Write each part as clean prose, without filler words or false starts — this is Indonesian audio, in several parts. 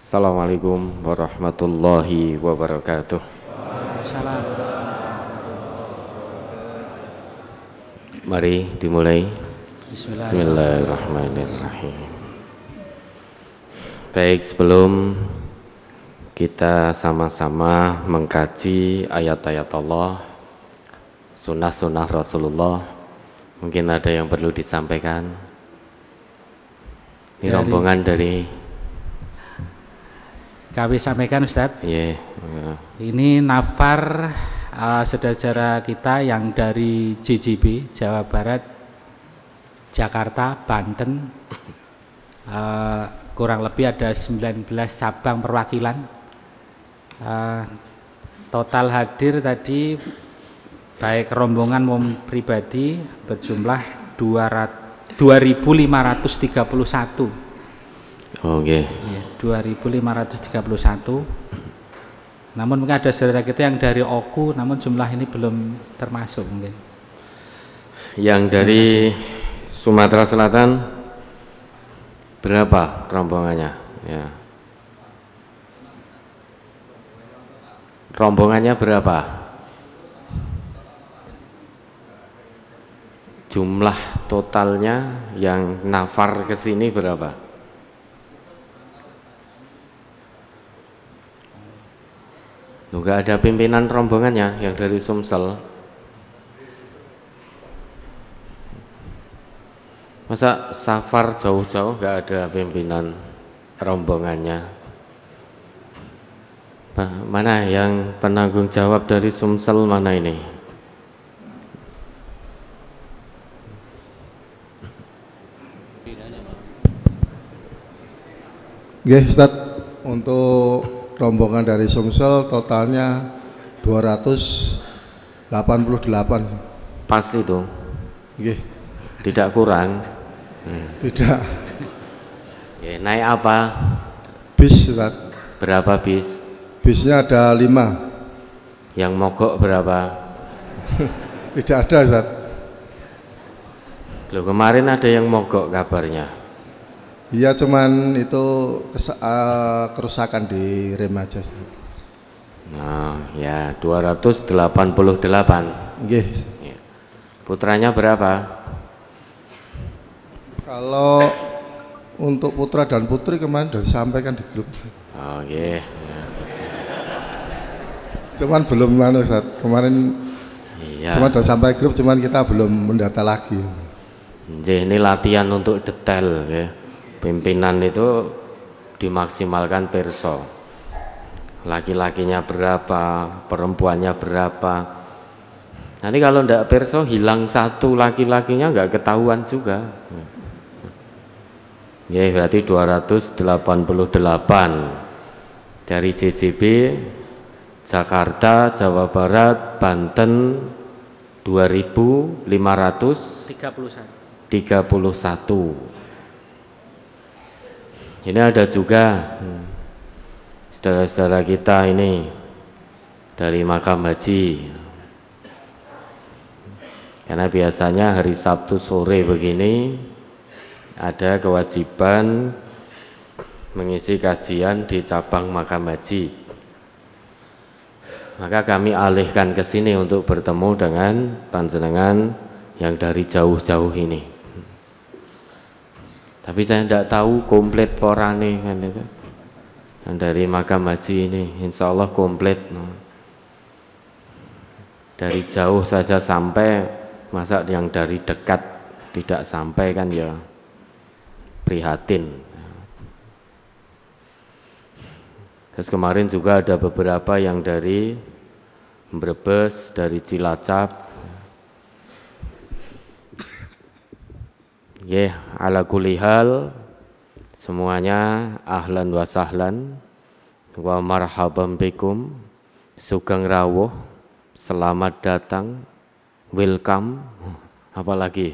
Assalamualaikum warahmatullahi wabarakatuh. Salam. Mari dimulai. Bismillahirrahmanirrahim. Bismillahirrahmanirrahim. Baik, sebelum kita sama-sama mengkaji ayat-ayat Allah, sunnah-sunnah Rasulullah, mungkin ada yang perlu disampaikan. Ini rombongan dari Kami sampaikan Ustadz. Ini nafar saudara kita yang dari JJB, Jawa Barat, Jakarta, Banten. Kurang lebih ada 19 cabang perwakilan. Total hadir tadi baik rombongan maupun pribadi berjumlah 2.531. Oke. 2.531. Namun mungkin ada saudara kita yang dari Oku, namun jumlah ini belum termasuk mungkin. Yang dari Sumatera Selatan berapa rombongannya? Ya. Rombongannya berapa? Jumlah totalnya yang nafar ke sini berapa? Enggak ada pimpinan rombongannya yang dari Sumsel. Masa safar jauh-jauh enggak ada pimpinan rombongannya? Mana yang penanggung jawab dari Sumsel, mana ini? Nggih, Ustaz, untuk rombongan dari Sumsel totalnya 288. Pas itu? Nggih. Tidak kurang? Tidak. Ya, naik apa? Bis, Ustaz. Berapa bis? Bisnya ada 5. Yang mogok berapa? Tidak ada, Ustaz. Loh, kemarin ada yang mogok kabarnya. Iya, cuman itu kerusakan di rem aja. Nah, ya 288. Nggih. Ya. Putranya berapa? Kalau untuk putra dan putri kemarin sudah disampaikan di grup. Oh, iya. Ya. Cuman belum mana, Ustaz. Kemarin Iya. cuma sudah sampai grup, cuman kita belum mendata lagi. Ini latihan untuk detail ya. Pimpinan itu dimaksimalkan perso. Laki-lakinya berapa, perempuannya berapa. Nanti kalau ndak perso hilang satu laki-lakinya nggak ketahuan juga. Ya, berarti 288 dari JJB, Jakarta, Jawa Barat, Banten 2.531. Ini ada juga saudara-saudara kita ini dari makam haji. Karena biasanya hari Sabtu sore begini ada kewajiban mengisi kajian di cabang makam haji. Maka kami alihkan ke sini untuk bertemu dengan panjenengan yang dari jauh-jauh ini. Tapi saya tidak tahu komplit porane kan itu. Yang dari makam haji ini insya Allah komplit. Dari jauh saja sampai, masa yang dari dekat tidak sampai kan ya prihatin. Terus kemarin juga ada beberapa yang dari Brebes, dari Cilacap. Ya, ala kulli hal semuanya ahlan wa sahlan wa marhaban bikum, sugeng rawuh, selamat datang, welcome, apalagi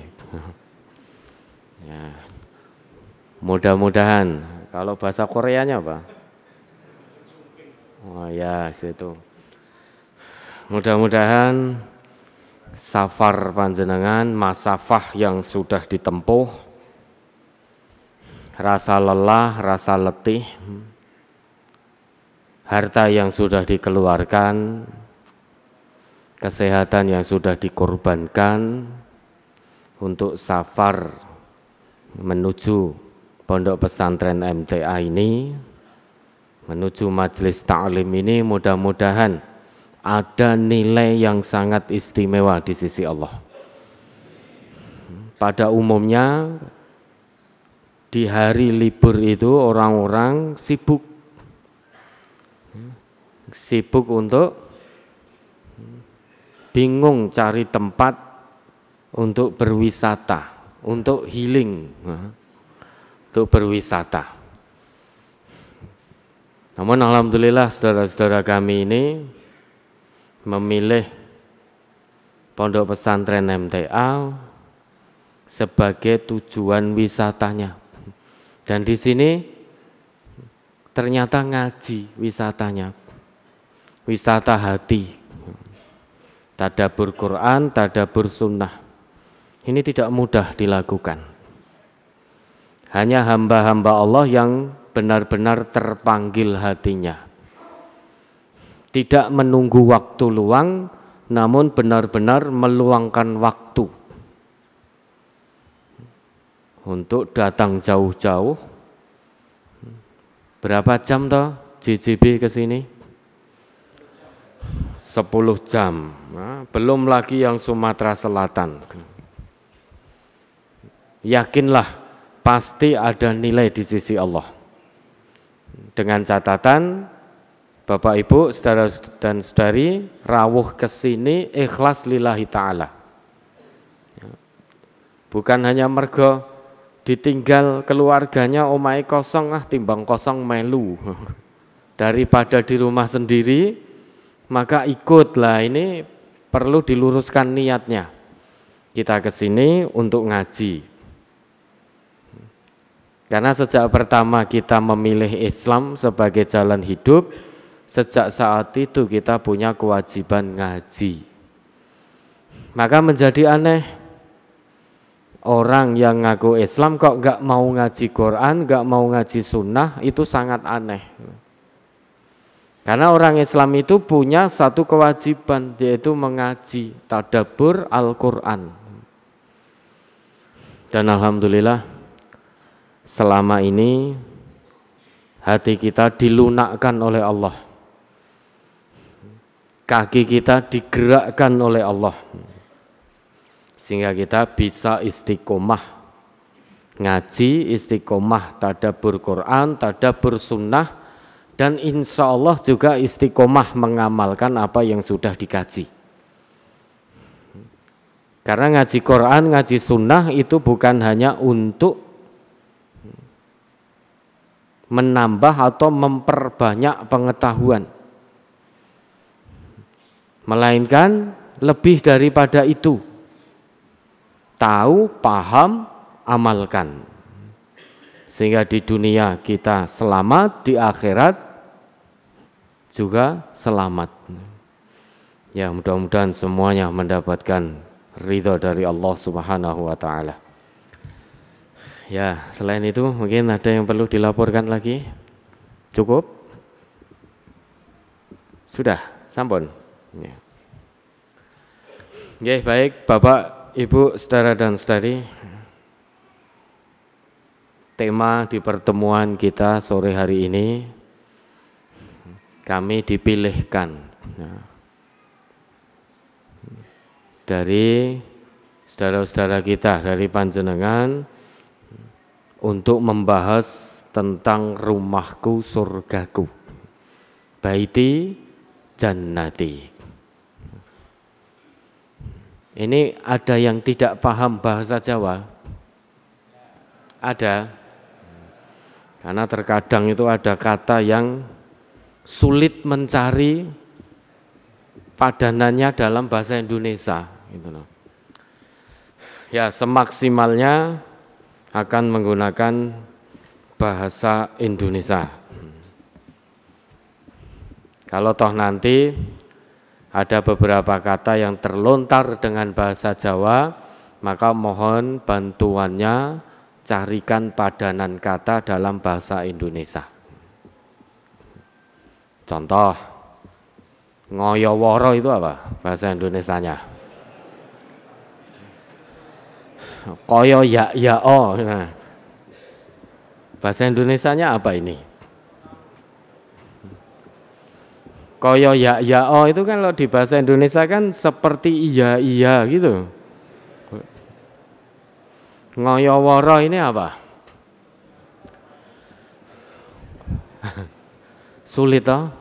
ya. Mudah-mudahan, kalau bahasa Koreanya apa? Oh ya, situ. Mudah-mudahan safar panjenengan, masafah yang sudah ditempuh, rasa lelah, rasa letih harta yang sudah dikeluarkan, kesehatan yang sudah dikorbankan untuk safar menuju pondok pesantren MTA ini, menuju majelis ta'lim ini, mudah-mudahan ada nilai yang sangat istimewa di sisi Allah. Pada umumnya di hari libur itu orang-orang sibuk untuk bingung cari tempat untuk berwisata, untuk healing, untuk berwisata. Namun alhamdulillah saudara-saudara kami ini memilih pondok pesantren MTA sebagai tujuan wisatanya. Dan di sini ternyata ngaji wisatanya, wisata hati, tadabbur Quran, tadabbur sunnah. Ini tidak mudah dilakukan. Hanya hamba-hamba Allah yang benar-benar terpanggil hatinya. Tidak menunggu waktu luang, namun benar-benar meluangkan waktu untuk datang jauh-jauh. Berapa jam toh JJB ke sini? 10 jam. Nah, belum lagi yang Sumatera Selatan. Yakinlah pasti ada nilai di sisi Allah. Dengan catatan Bapak Ibu, saudara dan saudari, rawuh ke sini ikhlas lillahi ta'ala. Bukan hanya mergo ditinggal keluarganya omahe kosong, timbang kosong melu. Daripada di rumah sendiri, maka ikutlah. Ini perlu diluruskan niatnya. Kita ke sini untuk ngaji. Karena sejak pertama kita memilih Islam sebagai jalan hidup, sejak saat itu kita punya kewajiban ngaji. Maka menjadi aneh, orang yang ngaku Islam kok gak mau ngaji Quran, gak mau ngaji sunnah, itu sangat aneh. Karena orang Islam itu punya satu kewajiban, yaitu mengaji, tadabbur Al-Quran. Dan alhamdulillah selama ini hati kita dilunakkan oleh Allah, kaki kita digerakkan oleh Allah, sehingga kita bisa istiqomah ngaji, istiqomah tadabbur Quran, tadabbur sunnah, dan insya Allah juga istiqomah mengamalkan apa yang sudah dikaji. Karena ngaji Quran, ngaji sunnah itu bukan hanya untuk menambah atau memperbanyak pengetahuan, melainkan lebih daripada itu, tahu, paham, amalkan, sehingga di dunia kita selamat, di akhirat juga selamat. Ya, mudah-mudahan semuanya mendapatkan ridho dari Allah Subhanahu wa ta'ala. Ya, selain itu mungkin ada yang perlu dilaporkan lagi? Cukup? Sudah, sampun. Ya. Ya, baik Bapak, Ibu, saudara dan saudari, tema di pertemuan kita sore hari ini, kami dipilihkan dari saudara-saudara kita, dari panjenengan, untuk membahas tentang rumahku surgaku, baiti jannati. Ini ada yang tidak paham bahasa Jawa? Ada. Karena terkadang itu ada kata yang sulit mencari padanannya dalam bahasa Indonesia. Ya, semaksimalnya akan menggunakan bahasa Indonesia. Kalau toh nanti ada beberapa kata yang terlontar dengan bahasa Jawa, maka mohon bantuannya carikan padanan kata dalam bahasa Indonesia. Contoh, ngoyoworo itu apa bahasa Indonesianya? Koyo ya o. Nah, bahasa Indonesianya apa ini? Koyo ya o itu kan kalau di bahasa Indonesia kan seperti iya gitu. Ngoyoworo ini apa? Sulit toh?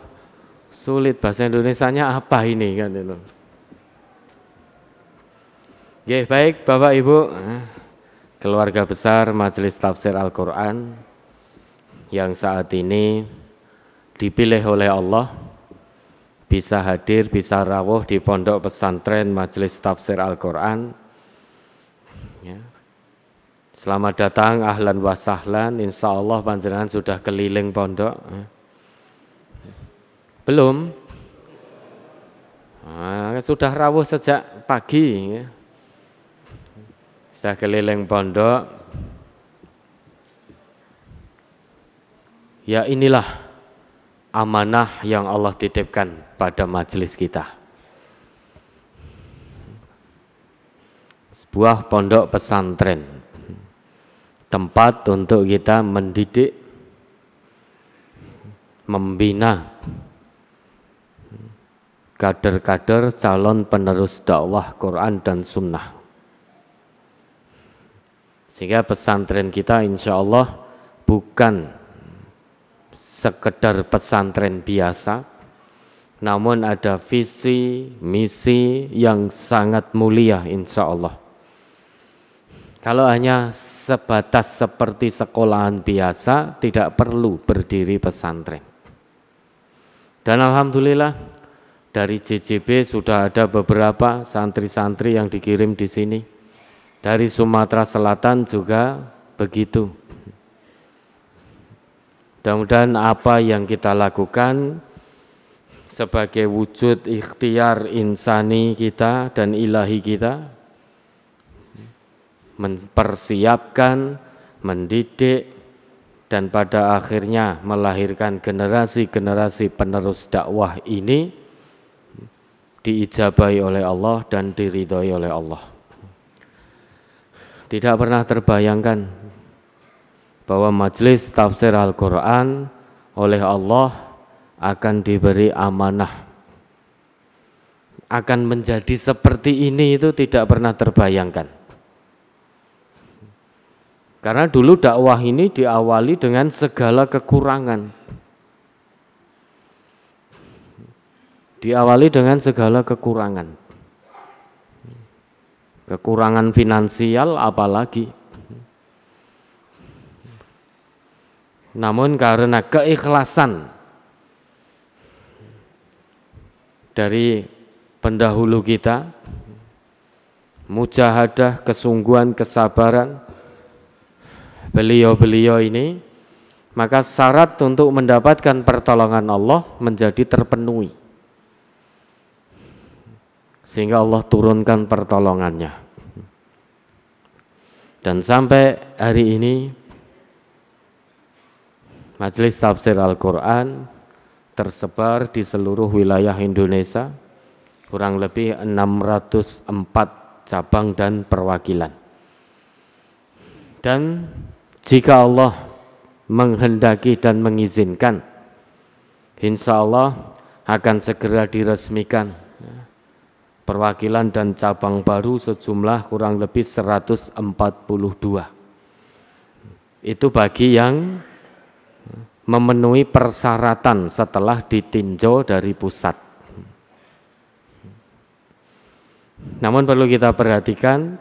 Sulit, bahasa Indonesianya apa ini kan itu. Oke, baik Bapak Ibu, keluarga besar Majelis Tafsir Al-Quran yang saat ini dipilih oleh Allah bisa hadir, bisa rawuh di Pondok Pesantren Majelis Tafsir Al-Quran. Ya. Selamat datang, ahlan wa sahlan. Insya Allah panjenengan sudah keliling pondok. Belum? Sudah rawuh sejak pagi. Ya. Sudah keliling pondok. Ya inilah amanah yang Allah titipkan pada majelis kita. Sebuah pondok pesantren, tempat untuk kita mendidik, membina kader-kader calon penerus dakwah Quran dan Sunnah. Sehingga pesantren kita insya Allah bukan sekedar pesantren biasa, namun ada visi, misi yang sangat mulia insya Allah. Kalau hanya sebatas seperti sekolahan biasa, tidak perlu berdiri pesantren. Dan alhamdulillah dari JJB sudah ada beberapa santri-santri yang dikirim di sini. Dari Sumatera Selatan juga begitu. Mudah-mudahan apa yang kita lakukan sebagai wujud ikhtiar insani kita dan ilahi kita, mempersiapkan, mendidik, dan pada akhirnya melahirkan generasi-generasi penerus dakwah ini diijabahi oleh Allah dan diridhoi oleh Allah. Tidak pernah terbayangkan bahwa majelis tafsir Al-Quran oleh Allah akan diberi amanah, akan menjadi seperti ini, itu tidak pernah terbayangkan. Karena dulu dakwah ini diawali dengan segala kekurangan. Diawali dengan segala kekurangan. Kekurangan finansial apalagi. Namun karena keikhlasan dari pendahulu kita, mujahadah, kesungguhan, kesabaran beliau-beliau ini, maka syarat untuk mendapatkan pertolongan Allah menjadi terpenuhi. Sehingga Allah turunkan pertolongannya. Dan sampai hari ini Majelis Tafsir Al-Quran tersebar di seluruh wilayah Indonesia, kurang lebih 604 cabang dan perwakilan. Dan jika Allah menghendaki dan mengizinkan, insya Allah akan segera diresmikan perwakilan dan cabang baru sejumlah kurang lebih 142. Itu bagi yang memenuhi persyaratan setelah ditinjau dari pusat. Namun perlu kita perhatikan,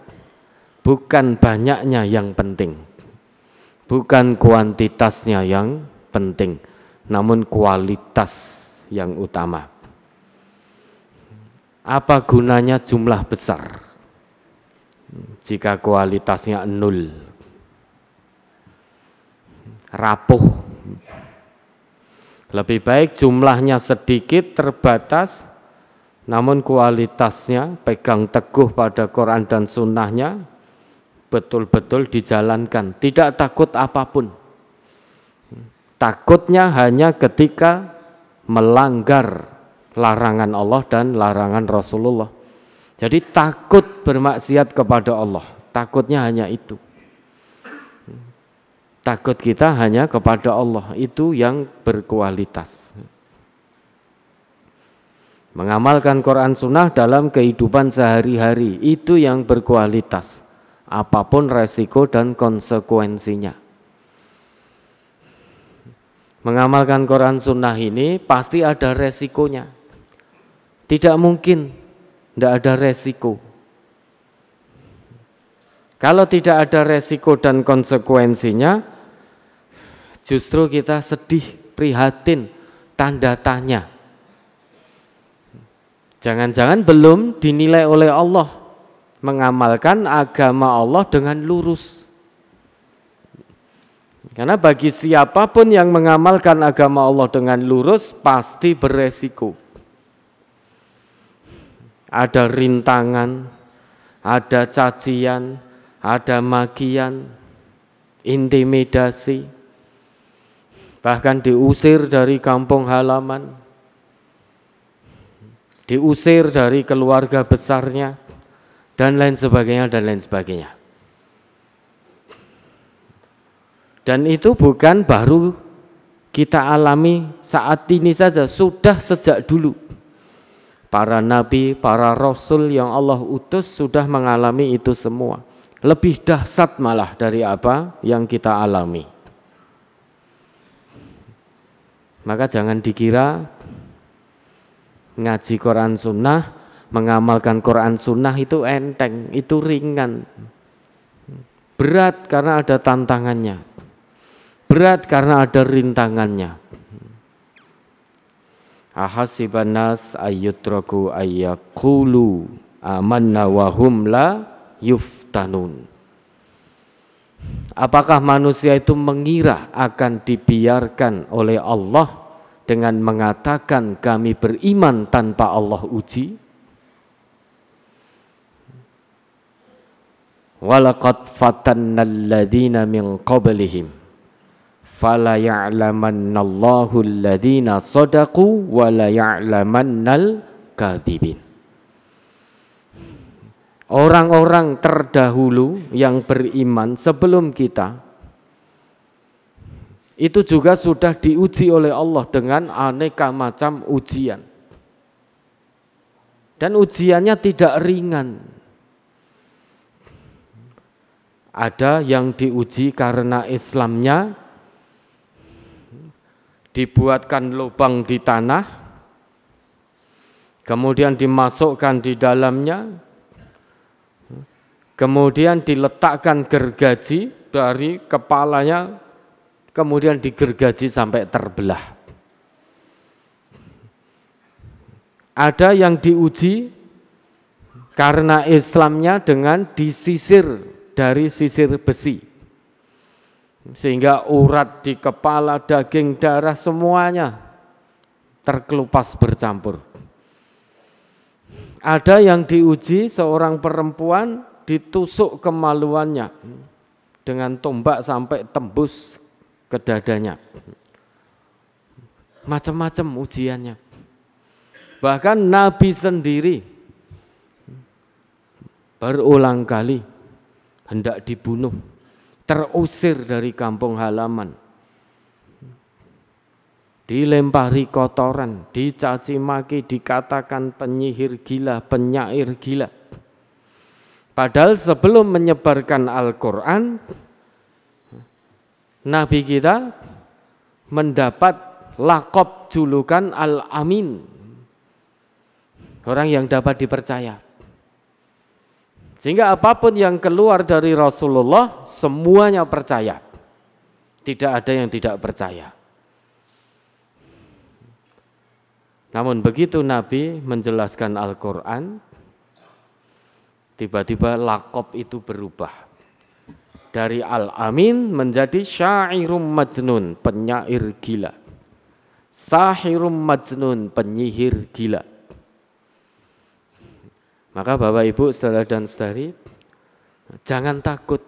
bukan banyaknya yang penting, bukan kuantitasnya yang penting, namun kualitas yang utama. Apa gunanya jumlah besar jika kualitasnya nol, rapuh? Lebih baik jumlahnya sedikit, terbatas, namun kualitasnya pegang teguh pada Quran dan Sunnahnya, betul-betul dijalankan, tidak takut apapun. Takutnya hanya ketika melanggar larangan Allah dan larangan Rasulullah. Jadi takut bermaksiat kepada Allah, takutnya hanya itu. Takut kita hanya kepada Allah, itu yang berkualitas. Mengamalkan Quran Sunnah dalam kehidupan sehari-hari, itu yang berkualitas, apapun resiko dan konsekuensinya. Mengamalkan Quran Sunnah ini pasti ada resikonya. Tidak mungkin tidak ada resiko. Kalau tidak ada resiko dan konsekuensinya, justru kita sedih, prihatin, tanda tanya. Jangan-jangan belum dinilai oleh Allah mengamalkan agama Allah dengan lurus. Karena bagi siapapun yang mengamalkan agama Allah dengan lurus pasti beresiko. Ada rintangan, ada cacian, ada makian, intimidasi, bahkan diusir dari kampung halaman, diusir dari keluarga besarnya, dan lain sebagainya, dan lain sebagainya. Dan itu bukan baru kita alami saat ini saja, sudah sejak dulu. Para nabi, para rasul yang Allah utus sudah mengalami itu semua. Lebih dahsyat malah dari apa yang kita alami. Maka jangan dikira ngaji Quran Sunnah, mengamalkan Quran Sunnah itu enteng, itu ringan. Berat karena ada tantangannya. Berat karena ada rintangannya. Ahasiban nas ayyutraku ayyaqulu amanna wa hum la yuftanun. Apakah manusia itu mengira akan dibiarkan oleh Allah dengan mengatakan kami beriman tanpa Allah uji? Walaqad fatannal ladzina min qablihim fala ya'lamannallahu alladhina sadaqu wa la ya'lamannal kadzibin. Orang-orang terdahulu yang beriman sebelum kita itu juga sudah diuji oleh Allah dengan aneka macam ujian. Dan ujiannya tidak ringan. Ada yang diuji karena Islamnya, dibuatkan lubang di tanah, kemudian dimasukkan di dalamnya, kemudian diletakkan gergaji dari kepalanya, kemudian digergaji sampai terbelah. Ada yang diuji karena Islamnya dengan disisir dari sisir besi. Sehingga urat di kepala, daging, darah semuanya terkelupas bercampur. Ada yang diuji seorang perempuan ditusuk kemaluannya dengan tombak sampai tembus ke dadanya. Macam-macam ujiannya. Bahkan Nabi sendiri berulang kali hendak dibunuh, terusir dari kampung halaman, dilempari kotoran, dicaci maki, dikatakan penyihir gila, penyair gila. Padahal sebelum menyebarkan Al-Quran, Nabi kita mendapat lakop julukan Al-Amin, orang yang dapat dipercaya. Sehingga apapun yang keluar dari Rasulullah semuanya percaya. Tidak ada yang tidak percaya. Namun begitu Nabi menjelaskan Al-Quran, tiba-tiba lakop itu berubah. Dari Al-Amin menjadi Sya'irum Majnun, penyair gila. Sahirum Majnun, penyihir gila. Maka Bapak Ibu, saudara dan saudari, jangan takut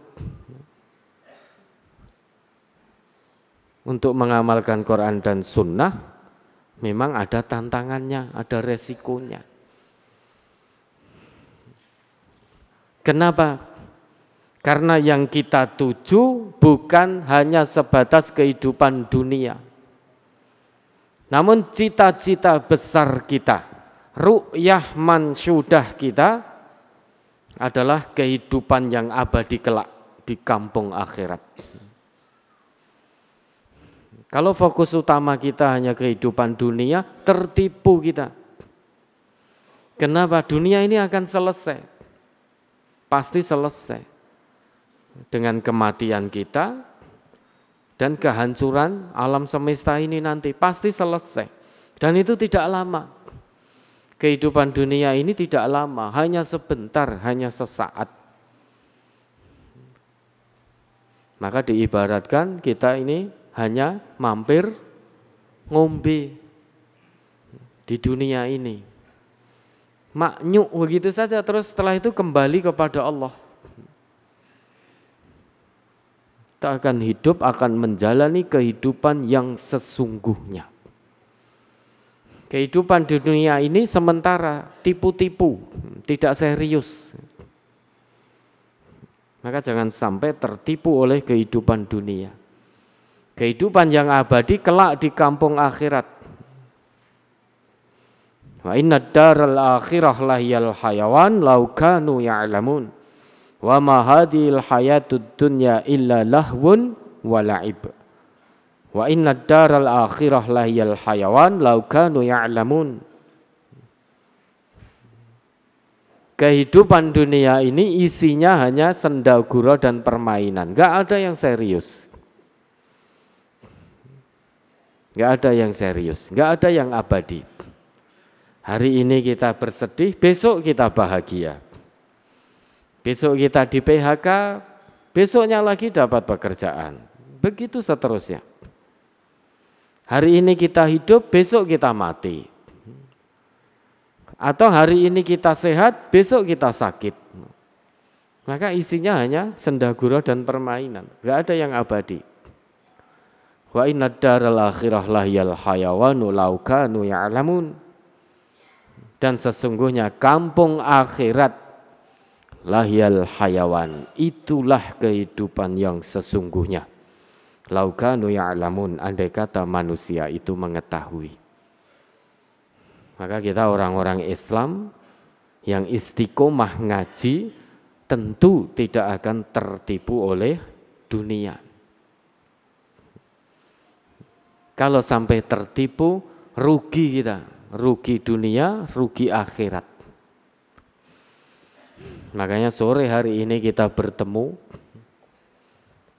untuk mengamalkan Quran dan Sunnah, Memang ada tantangannya, ada resikonya. Kenapa? Karena yang kita tuju bukan hanya sebatas kehidupan dunia. Namun cita-cita besar kita, ru'yah mansyudah kita adalah kehidupan yang abadi kelak di kampung akhirat. Kalau fokus utama kita hanya kehidupan dunia, tertipu kita. Kenapa? Dunia ini akan selesai. Pasti selesai. Dengan kematian kita dan kehancuran alam semesta ini nanti pasti selesai. Dan itu tidak lama. Kehidupan dunia ini tidak lama, hanya sebentar, hanya sesaat. Maka diibaratkan kita ini hanya mampir ngombe di dunia ini. Maknyuk begitu saja, terus setelah itu kembali kepada Allah. Kita akan hidup, akan menjalani kehidupan yang sesungguhnya. Kehidupan di dunia ini sementara, tipu-tipu, tidak serius. Maka jangan sampai tertipu oleh kehidupan dunia. Kehidupan yang abadi kelak di kampung akhirat. Wa inna daral akhirah lahiyal hayawan law kanu ya'lamun. Wa ma hadhil hayatud dunya illa lahwun wa la'ib. Wa inna daral akhirah lahiyal hayawan law kanu ya'lamun. Kehidupan dunia ini isinya hanya senda gurau dan permainan, enggak ada yang serius. Enggak ada yang serius, enggak ada yang abadi. Hari ini kita bersedih, besok kita bahagia. Besok kita di PHK, besoknya lagi dapat pekerjaan. Begitu seterusnya. Hari ini kita hidup, besok kita mati. Atau hari ini kita sehat, besok kita sakit. Maka isinya hanya senda gurau dan permainan, enggak ada yang abadi. Wa inna daral akhirah lahiyal hayawanu law kanu ya'lamun. Dan sesungguhnya kampung akhirat lahiyal hayawan, itulah kehidupan yang sesungguhnya. Law kanu ya'lamun, andai kata manusia itu mengetahui. Maka kita orang-orang Islam yang istiqomah ngaji tentu tidak akan tertipu oleh dunia. Kalau sampai tertipu, rugi kita, rugi dunia, rugi akhirat. Makanya sore hari ini kita bertemu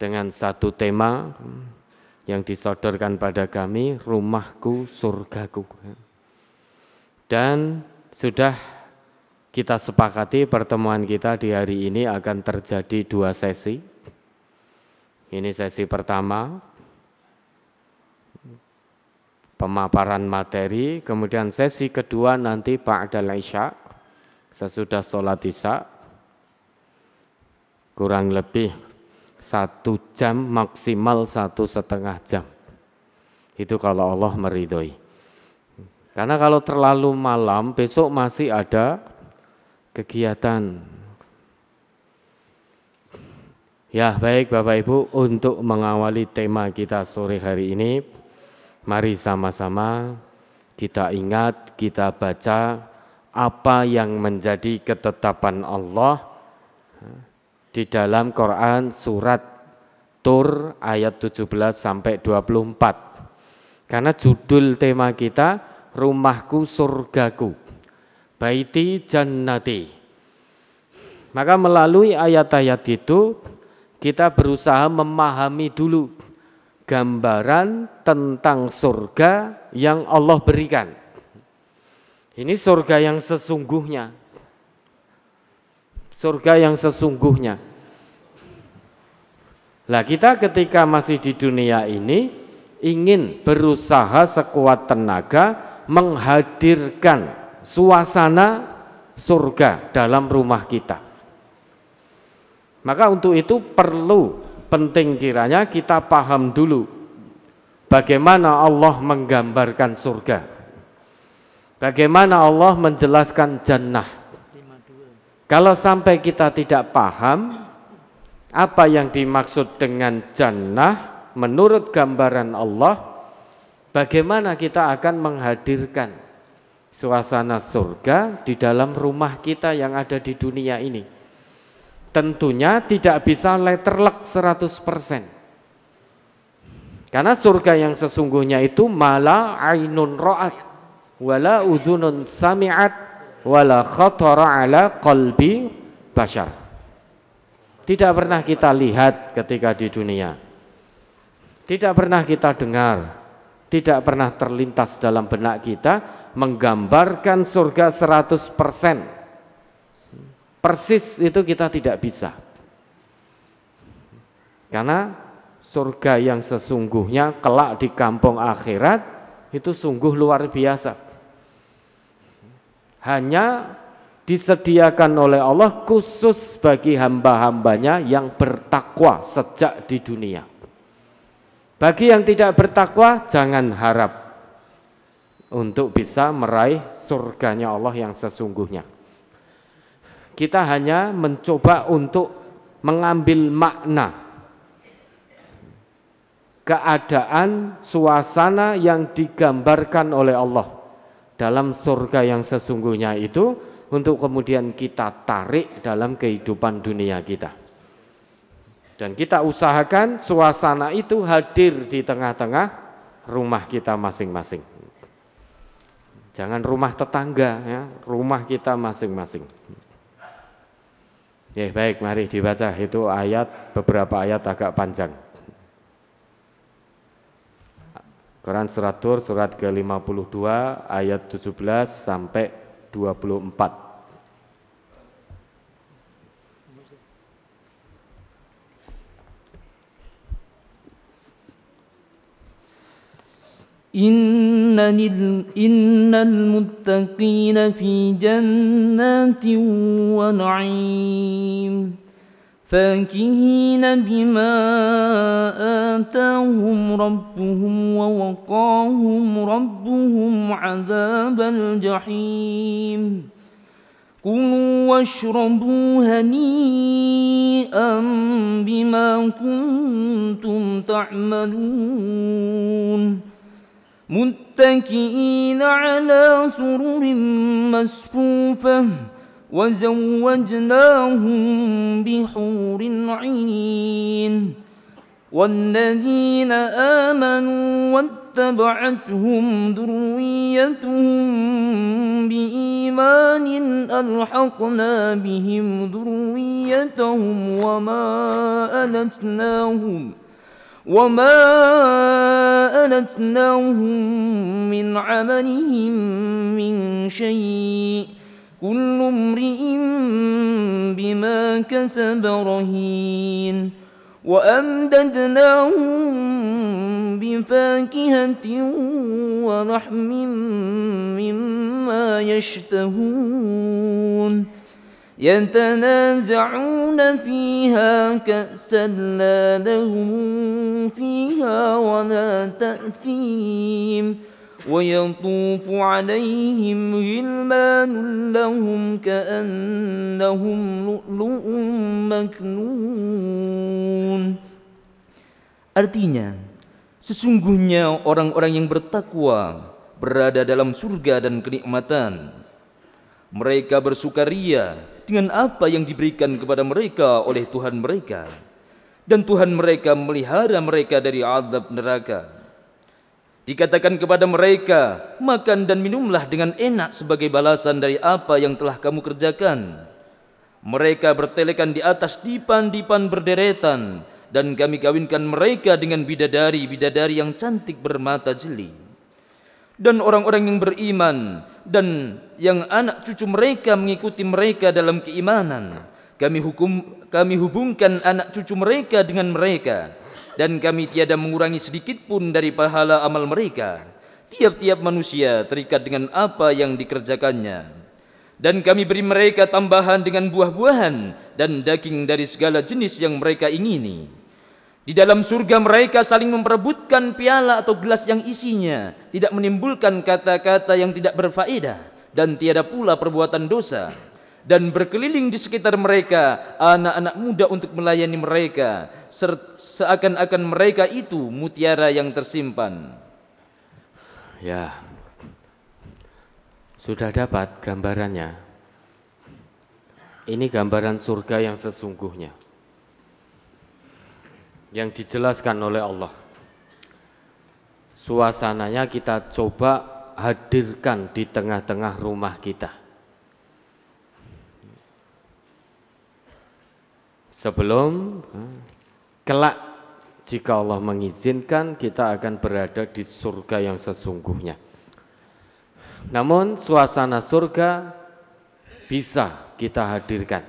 dengan satu tema yang disodorkan pada kami, rumahku surgaku. Dan sudah kita sepakati pertemuan kita di hari ini akan terjadi 2 sesi. Ini sesi pertama, pemaparan materi, kemudian sesi kedua nanti ba'dal isya, sesudah sholat isya, kurang lebih 1 jam, maksimal 1,5 jam. Itu kalau Allah meridhoi. Karena kalau terlalu malam, besok masih ada kegiatan. Ya baik Bapak Ibu, untuk mengawali tema kita sore hari ini, mari sama-sama kita ingat, kita baca apa yang menjadi ketetapan Allah di dalam Quran surat Tur ayat 17 sampai 24. Karena judul tema kita rumahku surgaku, baiti jannati. Maka melalui ayat-ayat itu kita berusaha memahami dulu gambaran tentang surga yang Allah berikan. Ini surga yang sesungguhnya. Surga yang sesungguhnya. Lah kita ketika masih di dunia ini ingin berusaha sekuat tenaga menghadirkan suasana surga dalam rumah kita. Maka untuk itu perlu penting kiranya kita paham dulu bagaimana Allah menggambarkan surga, bagaimana Allah menjelaskan jannah. Kalau sampai kita tidak paham apa yang dimaksud dengan jannah menurut gambaran Allah, bagaimana kita akan menghadirkan suasana surga di dalam rumah kita yang ada di dunia ini? Tentunya tidak bisa letterlek 100%. Karena surga yang sesungguhnya itu mala ainun ra'at wala udhunun sami'at wala khatara ala qalbi bashar. Tidak pernah kita lihat ketika di dunia, tidak pernah kita dengar, tidak pernah terlintas dalam benak kita menggambarkan surga 100%. Persis itu kita tidak bisa. Karena surga yang sesungguhnya kelak di kampung akhirat itu sungguh luar biasa. Hanya disediakan oleh Allah khusus bagi hamba-hambanya yang bertakwa sejak di dunia. Bagi yang tidak bertakwa jangan harap untuk bisa meraih surganya Allah yang sesungguhnya. Kita hanya mencoba untuk mengambil makna keadaan suasana yang digambarkan oleh Allah dalam surga yang sesungguhnya itu, untuk kemudian kita tarik dalam kehidupan dunia kita. Dan kita usahakan suasana itu hadir di tengah-tengah rumah kita masing-masing. Jangan rumah tetangga, ya, rumah kita masing-masing. Ya, baik, mari dibaca itu ayat, beberapa ayat agak panjang. Quran surat Tur surat ke-52 ayat 17 sampai 24. Innal muttaqina fi jannatin wa na'im fakihina bima atahum rabbuhum wa waqahum rabbuhum 'adzabal jahim. Kulu washrabu hani'an bima kuntum ta'malun. متكئين على سرر مصفوفة وزوجناهم بحور عين والذين آمنوا واتبعتهم ذريتهم بإيمان ألحقنا بهم ذريتهم وما ألتناهم من عملهم من شيء كل امرئ بما كسب رهين وأمددناهم بفاكهة ولحم مما يشتهون يتنازعون فيها كأسا لا لهم فيها ولا تأثيم ويطوف عليهم غلمان لهم كأنهم لؤلؤ مكنون. Artinya, sesungguhnya orang-orang yang bertakwa berada dalam surga dan kenikmatan. Mereka bersukaria dengan apa yang diberikan kepada mereka oleh Tuhan mereka, dan Tuhan mereka melihara mereka dari azab neraka. Dikatakan kepada mereka, makan dan minumlah dengan enak sebagai balasan dari apa yang telah kamu kerjakan. Mereka bertelekan di atas dipan-dipan berderetan, dan kami kawinkan mereka dengan bidadari-bidadari yang cantik bermata jeli. Dan orang-orang yang beriman dan yang anak cucu mereka mengikuti mereka dalam keimanan, kami hubungkan anak cucu mereka dengan mereka, dan kami tiada mengurangi sedikit pun dari pahala amal mereka. Tiap-tiap manusia terikat dengan apa yang dikerjakannya. Dan kami beri mereka tambahan dengan buah-buahan dan daging dari segala jenis yang mereka ingini. Di dalam surga mereka saling memperebutkan piala atau gelas yang isinya tidak menimbulkan kata-kata yang tidak berfaedah dan tiada pula perbuatan dosa. Dan berkeliling di sekitar mereka anak-anak muda untuk melayani mereka, seakan-akan mereka itu mutiara yang tersimpan. Ya, sudah dapat gambarannya. Ini gambaran surga yang sesungguhnya, yang dijelaskan oleh Allah. Suasananya kita coba hadirkan di tengah-tengah rumah kita. Sebelum kelak jika Allah mengizinkan kita akan berada di surga yang sesungguhnya. Namun suasana surga bisa kita hadirkan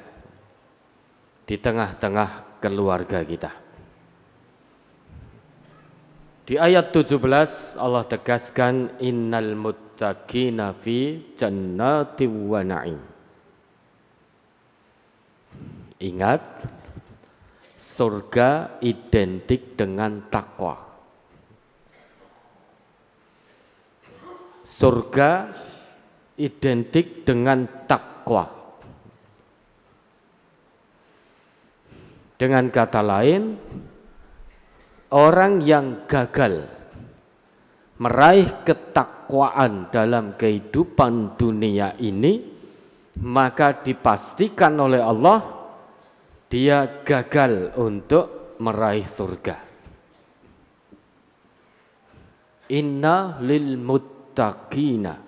di tengah-tengah keluarga kita. Di ayat 17 Allah tegaskan innal muttaqina fi jannati wa na'im. Ingat, surga identik dengan takwa. Surga identik dengan takwa. Dengan kata lain, orang yang gagal meraih ketakwaan dalam kehidupan dunia ini, maka dipastikan oleh Allah dia gagal untuk meraih surga. Inna lil muttaqina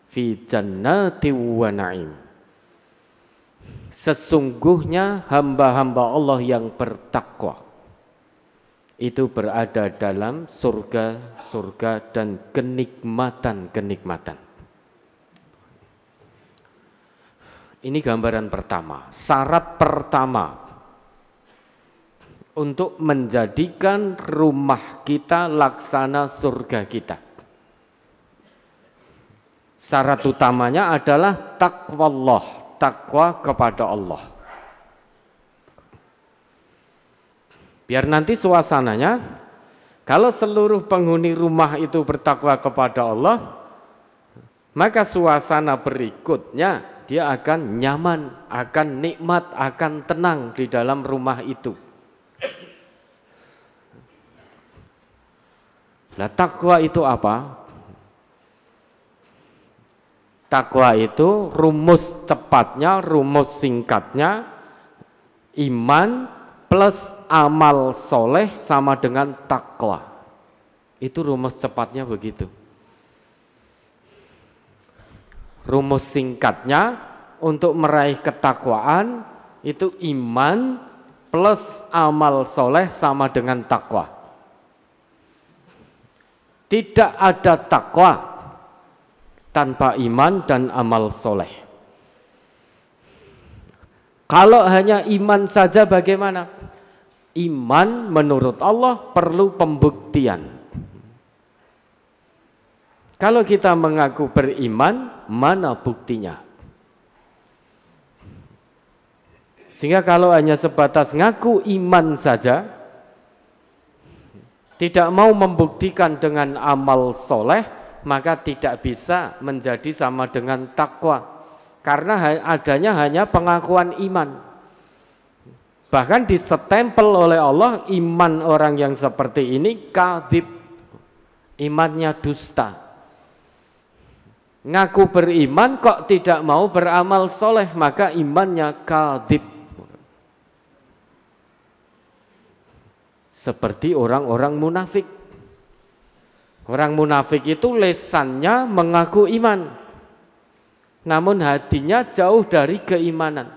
fi jannati wa na'im. Sesungguhnya hamba-hamba Allah yang bertakwa itu berada dalam surga-surga dan kenikmatan-kenikmatan. Ini gambaran pertama, syarat pertama untuk menjadikan rumah kita laksana surga kita. Syarat utamanya adalah taqwallah, takwa kepada Allah. Biar nanti suasananya, kalau seluruh penghuni rumah itu bertakwa kepada Allah, maka suasana berikutnya dia akan nyaman, akan nikmat, akan tenang di dalam rumah itu. Nah, takwa itu apa? Takwa itu rumus cepatnya, rumus singkatnya, iman plus amal soleh sama dengan takwa. Itu rumus cepatnya begitu. Rumus singkatnya untuk meraih ketakwaan itu iman plus amal soleh sama dengan takwa. Tidak ada takwa tanpa iman dan amal soleh. Kalau hanya iman saja bagaimana? Iman menurut Allah perlu pembuktian. Kalau kita mengaku beriman, mana buktinya? Sehingga kalau hanya sebatas ngaku iman saja, tidak mau membuktikan dengan amal soleh, maka tidak bisa menjadi sama dengan takwa. Karena adanya hanya pengakuan iman. Bahkan disetempel oleh Allah, iman orang yang seperti ini kadzib, imannya dusta. Ngaku beriman kok tidak mau beramal soleh, maka imannya kadzib. Seperti orang-orang munafik. Orang munafik itu lesannya mengaku iman, namun hatinya jauh dari keimanan.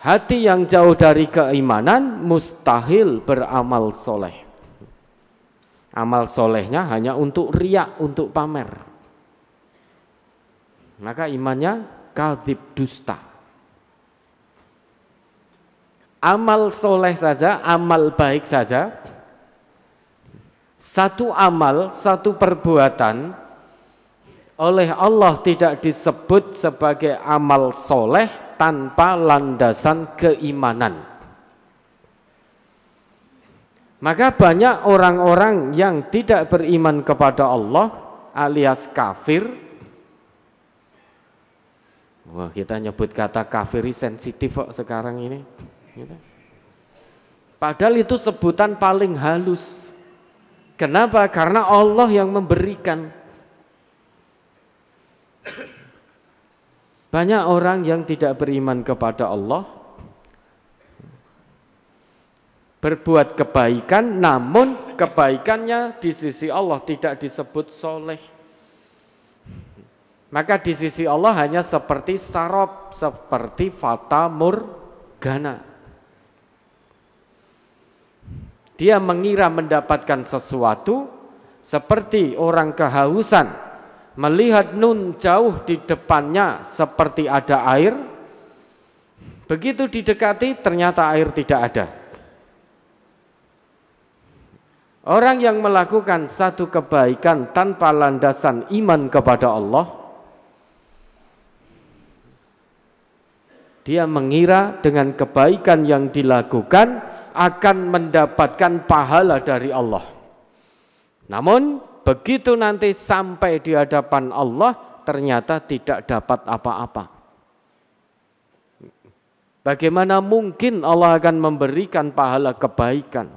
Hati yang jauh dari keimanan mustahil beramal soleh. Amal solehnya hanya untuk riya, untuk pamer. Maka imannya kadzib, dusta. Amal soleh saja, amal baik saja, satu amal, satu perbuatan oleh Allah tidak disebut sebagai amal soleh tanpa landasan keimanan. Maka banyak orang-orang yang tidak beriman kepada Allah alias kafir. Wah, kita nyebut kata kafir sensitif kok sekarang ini. Padahal itu sebutan paling halus. Kenapa? Karena Allah yang memberikan. Banyak orang yang tidak beriman kepada Allah, berbuat kebaikan, namun kebaikannya di sisi Allah tidak disebut soleh. Maka di sisi Allah hanya seperti sarab, seperti fata morgana. Dia mengira mendapatkan sesuatu seperti orang kehausan, melihat nun jauh di depannya seperti ada air. Begitu didekati ternyata air tidak ada. Orang yang melakukan satu kebaikan tanpa landasan iman kepada Allah, dia mengira dengan kebaikan yang dilakukan akan mendapatkan pahala dari Allah. Namun begitu nanti sampai di hadapan Allah ternyata tidak dapat apa-apa. Bagaimana mungkin Allah akan memberikan pahala kebaikan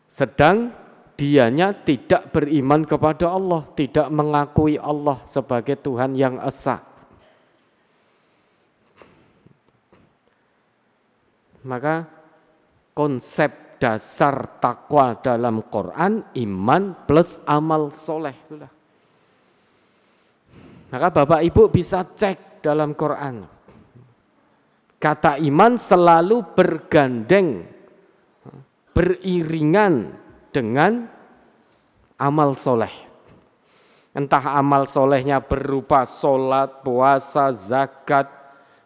sedang dianya tidak beriman kepada Allah, tidak mengakui Allah sebagai Tuhan yang esa. Maka konsep dasar takwa dalam Quran iman plus amal soleh. Maka Bapak Ibu bisa cek dalam Quran. Kata iman selalu bergandeng, beriringan dengan amal soleh. Entah amal solehnya berupa sholat, puasa, zakat,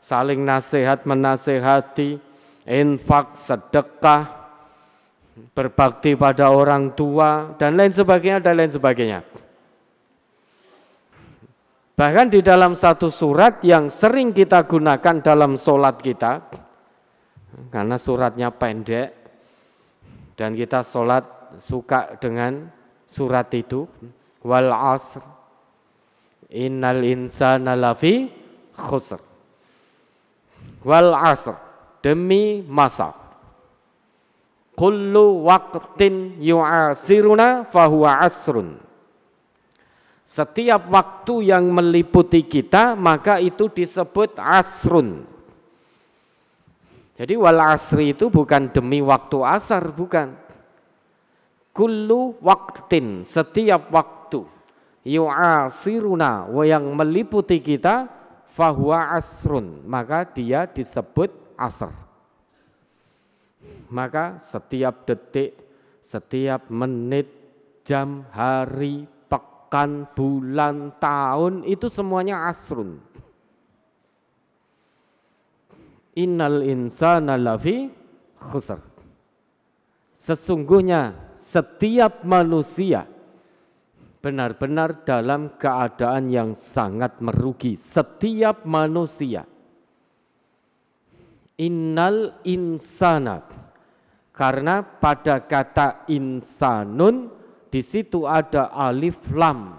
saling nasihat menasehati, infak, sedekah, berbakti pada orang tua, dan lain sebagainya, dan lain sebagainya. Bahkan di dalam satu surat yang sering kita gunakan dalam sholat kita, karena suratnya pendek, dan kita sholat suka dengan surat itu, wal asr, innal insana lafi khusr, wal asr, demi masa, kullu waqtin yu'asiruna fahuwa asrun. Setiap waktu yang meliputi kita maka itu disebut asrun. Jadi wal asri itu bukan demi waktu asar, bukan. Kullu waqtin, setiap waktu, yu'asiruna, yang meliputi kita, fahuwa asrun, maka dia disebut asar. Maka setiap detik, setiap menit, jam, hari, pekan, bulan, tahun, itu semuanya asrun. Innal insana lafi khusr. Sesungguhnya setiap manusia benar-benar dalam keadaan yang sangat merugi. Setiap manusia. Innal insana, karena pada kata insanun di situ ada alif lam.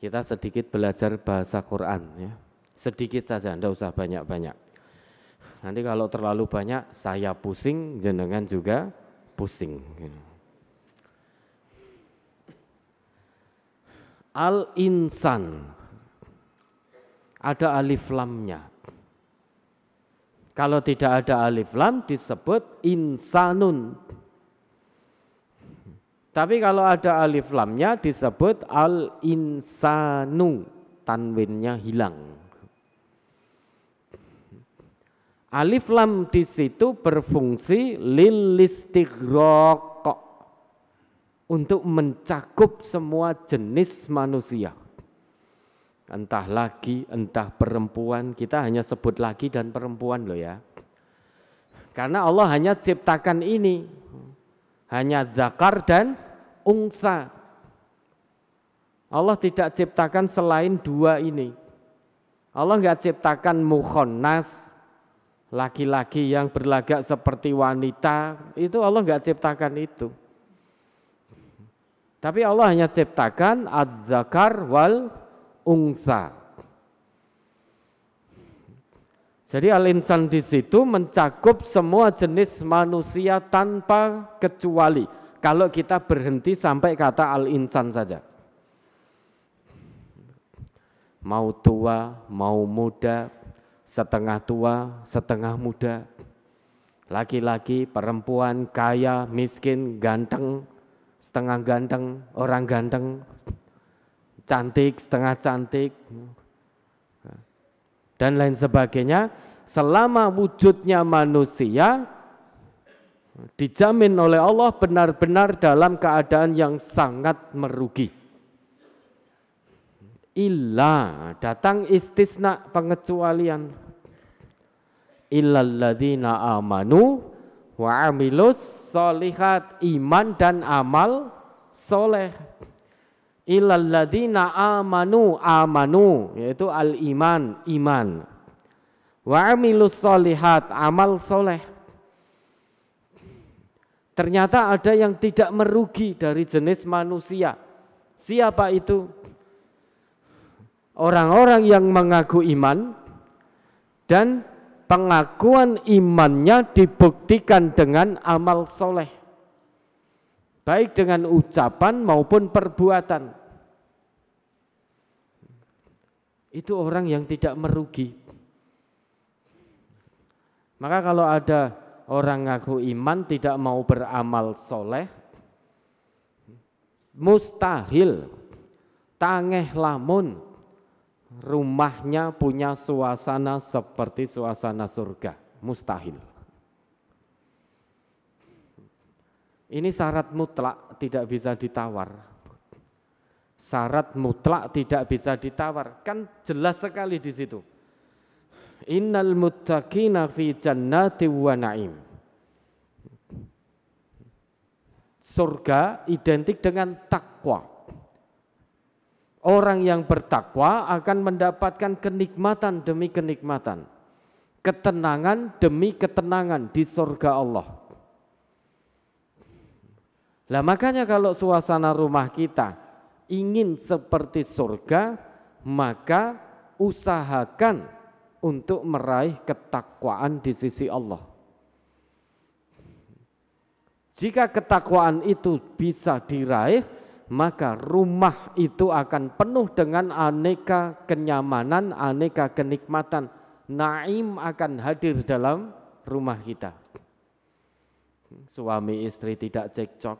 Kita sedikit belajar bahasa Quran ya. Sedikit saja, tidak usah banyak-banyak. Nanti kalau terlalu banyak saya pusing, jenengan juga pusing. Al-insan, ada alif lamnya. Kalau tidak ada alif lam disebut insanun. Tapi kalau ada alif lamnya disebut al-insanu, tanwinnya hilang. Alif lam di situ berfungsi lil istighraq, untuk mencakup semua jenis manusia. Entah laki, entah perempuan, kita hanya sebut laki dan perempuan loh ya. Karena Allah hanya ciptakan ini, hanya dzakar dan unsa. Allah tidak ciptakan selain dua ini. Allah enggak ciptakan mukhonnas, laki-laki yang berlagak seperti wanita, itu Allah nggak ciptakan itu. Tapi Allah hanya ciptakan adzakar wal unsa. Jadi al-insan di situ mencakup semua jenis manusia tanpa kecuali. Kalau kita berhenti sampai kata al-insan saja. Mau tua, mau muda, setengah tua, setengah muda. Laki-laki, perempuan, kaya, miskin, ganteng, setengah ganteng, orang ganteng, cantik, setengah cantik, dan lain sebagainya. Selama wujudnya manusia dijamin oleh Allah benar-benar dalam keadaan yang sangat merugi. Illa, datang istisna, pengecualian. Illalladzina amanu wa amilus solihat, iman dan amal soleh. Illalladzina amanu, yaitu al-iman, iman. Wa amilus solihat, amal soleh. Ternyata ada yang tidak merugi dari jenis manusia. Siapa itu? Orang-orang yang mengaku iman dan pengakuan imannya dibuktikan dengan amal soleh. Baik dengan ucapan maupun perbuatan. Itu orang yang tidak merugi. Maka kalau ada orang ngaku iman tidak mau beramal soleh, mustahil, tangeh lamun rumahnya punya suasana seperti suasana surga, mustahil. Ini syarat mutlak, tidak bisa ditawar. Syarat mutlak tidak bisa ditawar, kan jelas sekali di situ. Innal muttaqina fi jannati wa na'im. Surga identik dengan takwa. Orang yang bertakwa akan mendapatkan kenikmatan demi kenikmatan, ketenangan demi ketenangan di surga Allah. Lah makanya kalau suasana rumah kita ingin seperti surga, maka usahakan untuk meraih ketakwaan di sisi Allah. Jika ketakwaan itu bisa diraih, maka rumah itu akan penuh dengan aneka kenyamanan, aneka kenikmatan. Naim akan hadir dalam rumah kita. Suami istri tidak cekcok.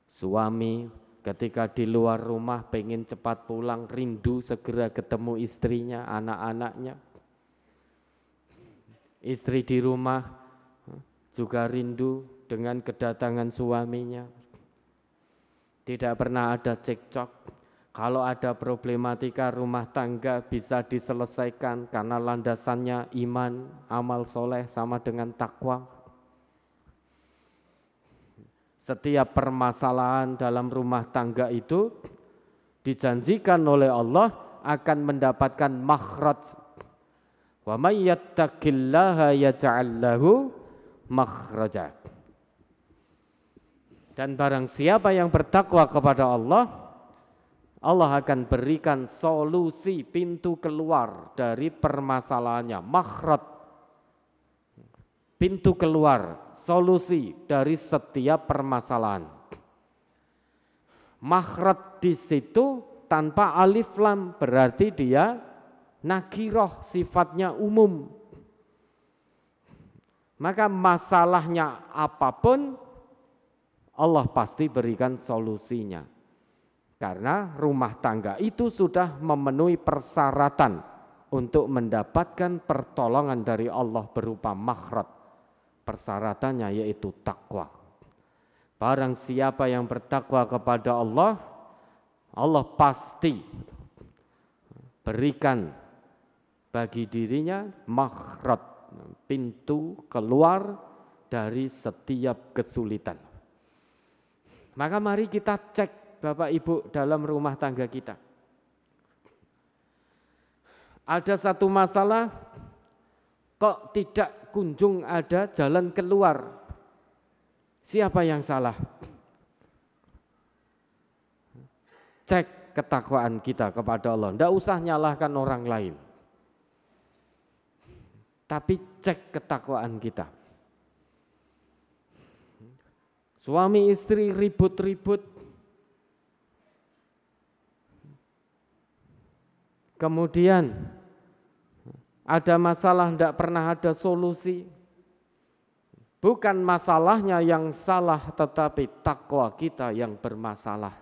Suami ketika di luar rumah pengen cepat pulang, rindu segera ketemu istrinya, anak-anaknya. Istri di rumah juga rindu dengan kedatangan suaminya. Tidak pernah ada cekcok. Kalau ada problematika rumah tangga bisa diselesaikan karena landasannya iman, amal soleh sama dengan takwa. Setiap permasalahan dalam rumah tangga itu dijanjikan oleh Allah akan mendapatkan makhraj. Wa may yattaqillaha yaj'al lahu makhraja. Dan barang siapa yang bertakwa kepada Allah, Allah akan berikan solusi, pintu keluar dari permasalahannya, makhraj. Pintu keluar, solusi dari setiap permasalahan. Makhraj di situ tanpa alif lam, berarti dia nakiroh, sifatnya umum. Maka masalahnya apapun, Allah pasti berikan solusinya. Karena rumah tangga itu sudah memenuhi persyaratan untuk mendapatkan pertolongan dari Allah berupa makhraj. Persyaratannya yaitu takwa. Barang siapa yang bertakwa kepada Allah, Allah pasti berikan bagi dirinya makhraj, pintu keluar dari setiap kesulitan. Maka mari kita cek Bapak Ibu dalam rumah tangga kita. Ada satu masalah kok tidak kunjung ada jalan keluar. Siapa yang salah? Cek ketakwaan kita kepada Allah. Tidak usah nyalahkan orang lain. Tapi cek ketakwaan kita. Suami istri ribut-ribut. Kemudian ada masalah, tidak pernah ada solusi. Bukan masalahnya yang salah, tetapi takwa kita yang bermasalah.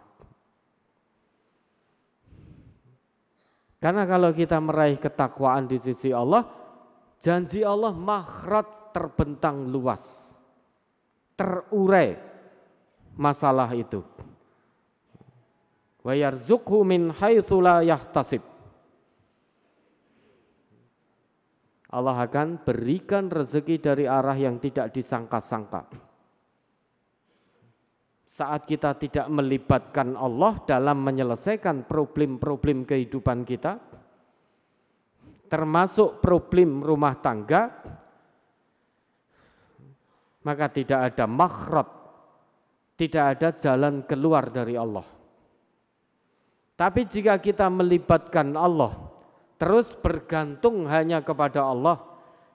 Karena kalau kita meraih ketakwaan di sisi Allah, janji Allah makhraj terbentang luas, terurai masalah itu. Wa yarzuqhu min haitsu la yahtasib. Allah akan berikan rezeki dari arah yang tidak disangka-sangka. Saat kita tidak melibatkan Allah dalam menyelesaikan problem-problem kehidupan kita, termasuk problem rumah tangga, maka tidak ada makhraj, tidak ada jalan keluar dari Allah. Tapi jika kita melibatkan Allah, terus bergantung hanya kepada Allah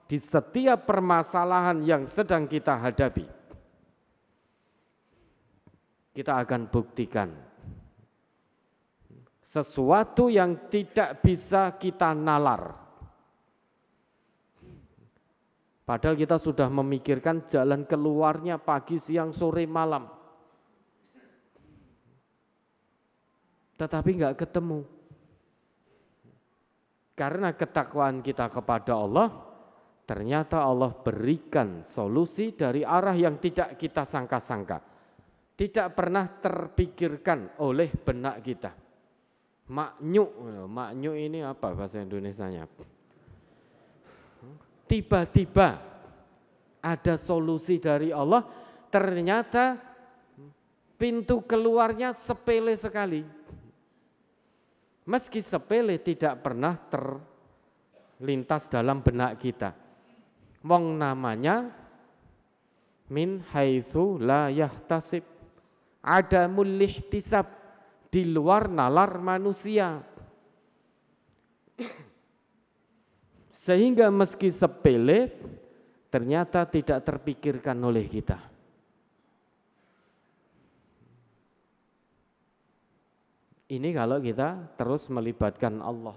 di setiap permasalahan yang sedang kita hadapi, kita akan buktikan sesuatu yang tidak bisa kita nalar. Padahal kita sudah memikirkan jalan keluarnya pagi, siang, sore, malam, tetapi nggak ketemu. Karena ketakwaan kita kepada Allah, ternyata Allah berikan solusi dari arah yang tidak kita sangka-sangka, tidak pernah terpikirkan oleh benak kita. Maknyuk ini apa bahasa Indonesianya? Tiba-tiba ada solusi dari Allah, ternyata pintu keluarnya sepele sekali. Meski sepele tidak pernah terlintas dalam benak kita. Wong namanya min haitsu la yahtasib. Ada mulihtisab, di luar nalar manusia. Sehingga meski sepele ternyata tidak terpikirkan oleh kita. Ini kalau kita terus melibatkan Allah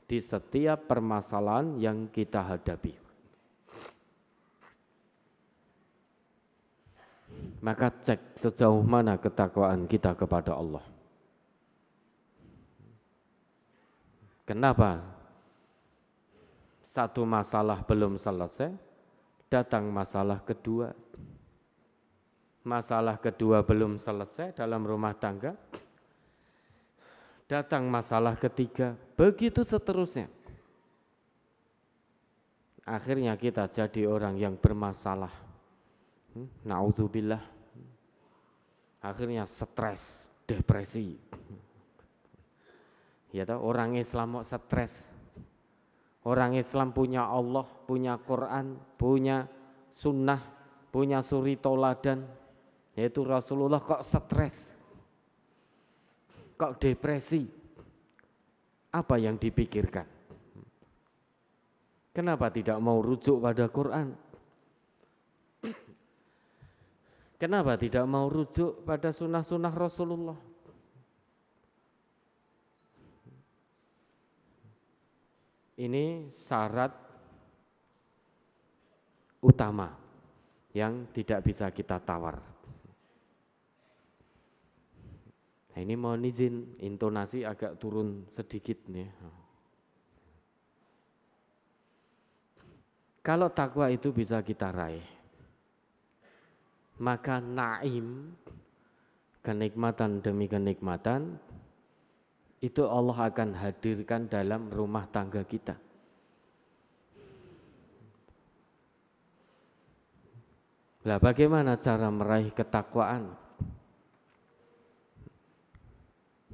di setiap permasalahan yang kita hadapi. Maka cek sejauh mana ketakwaan kita kepada Allah. Kenapa satu masalah belum selesai, datang masalah kedua. Masalah kedua belum selesai dalam rumah tangga, datang masalah ketiga, begitu seterusnya. Akhirnya kita jadi orang yang bermasalah. Naudzubillah. Akhirnya stres, depresi. Ya tahu, orang Islam mau stres. Orang Islam punya Allah, punya Quran, punya sunnah, punya suri toladan, yaitu Rasulullah, kok stres, kok depresi. Apa yang dipikirkan? Kenapa tidak mau rujuk pada Quran? Kenapa tidak mau rujuk pada sunnah-sunnah Rasulullah? Ini syarat utama yang tidak bisa kita tawar. Nah, ini mohon izin, intonasi agak turun sedikit nih. Kalau takwa itu bisa kita raih, maka naim, kenikmatan demi kenikmatan, itu Allah akan hadirkan dalam rumah tangga kita. Lah bagaimana cara meraih ketakwaan?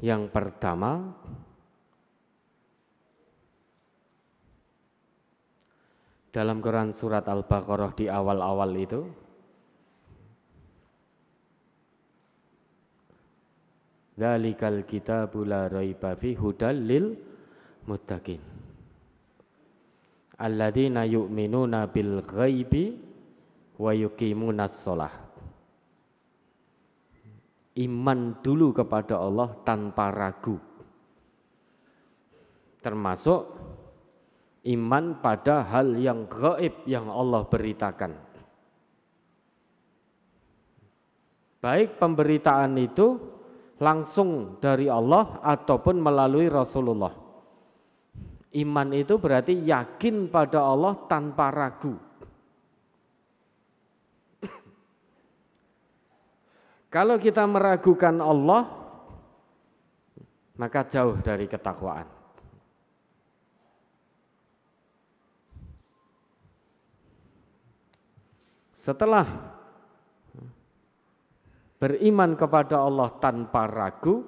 Yang pertama, dalam Quran surat Al-Baqarah di awal-awal itu, dzalikal kitabu la raiba fihi hudal lil muttaqin alladzina yu'minuna bil ghaibi wa yuqimunas shalah. Iman dulu kepada Allah tanpa ragu, termasuk iman pada hal yang gaib yang Allah beritakan. Baik pemberitaan itu langsung dari Allah ataupun melalui Rasulullah. Iman itu berarti yakin pada Allah tanpa ragu. Kalau kita meragukan Allah, maka jauh dari ketakwaan. Setelah beriman kepada Allah tanpa ragu,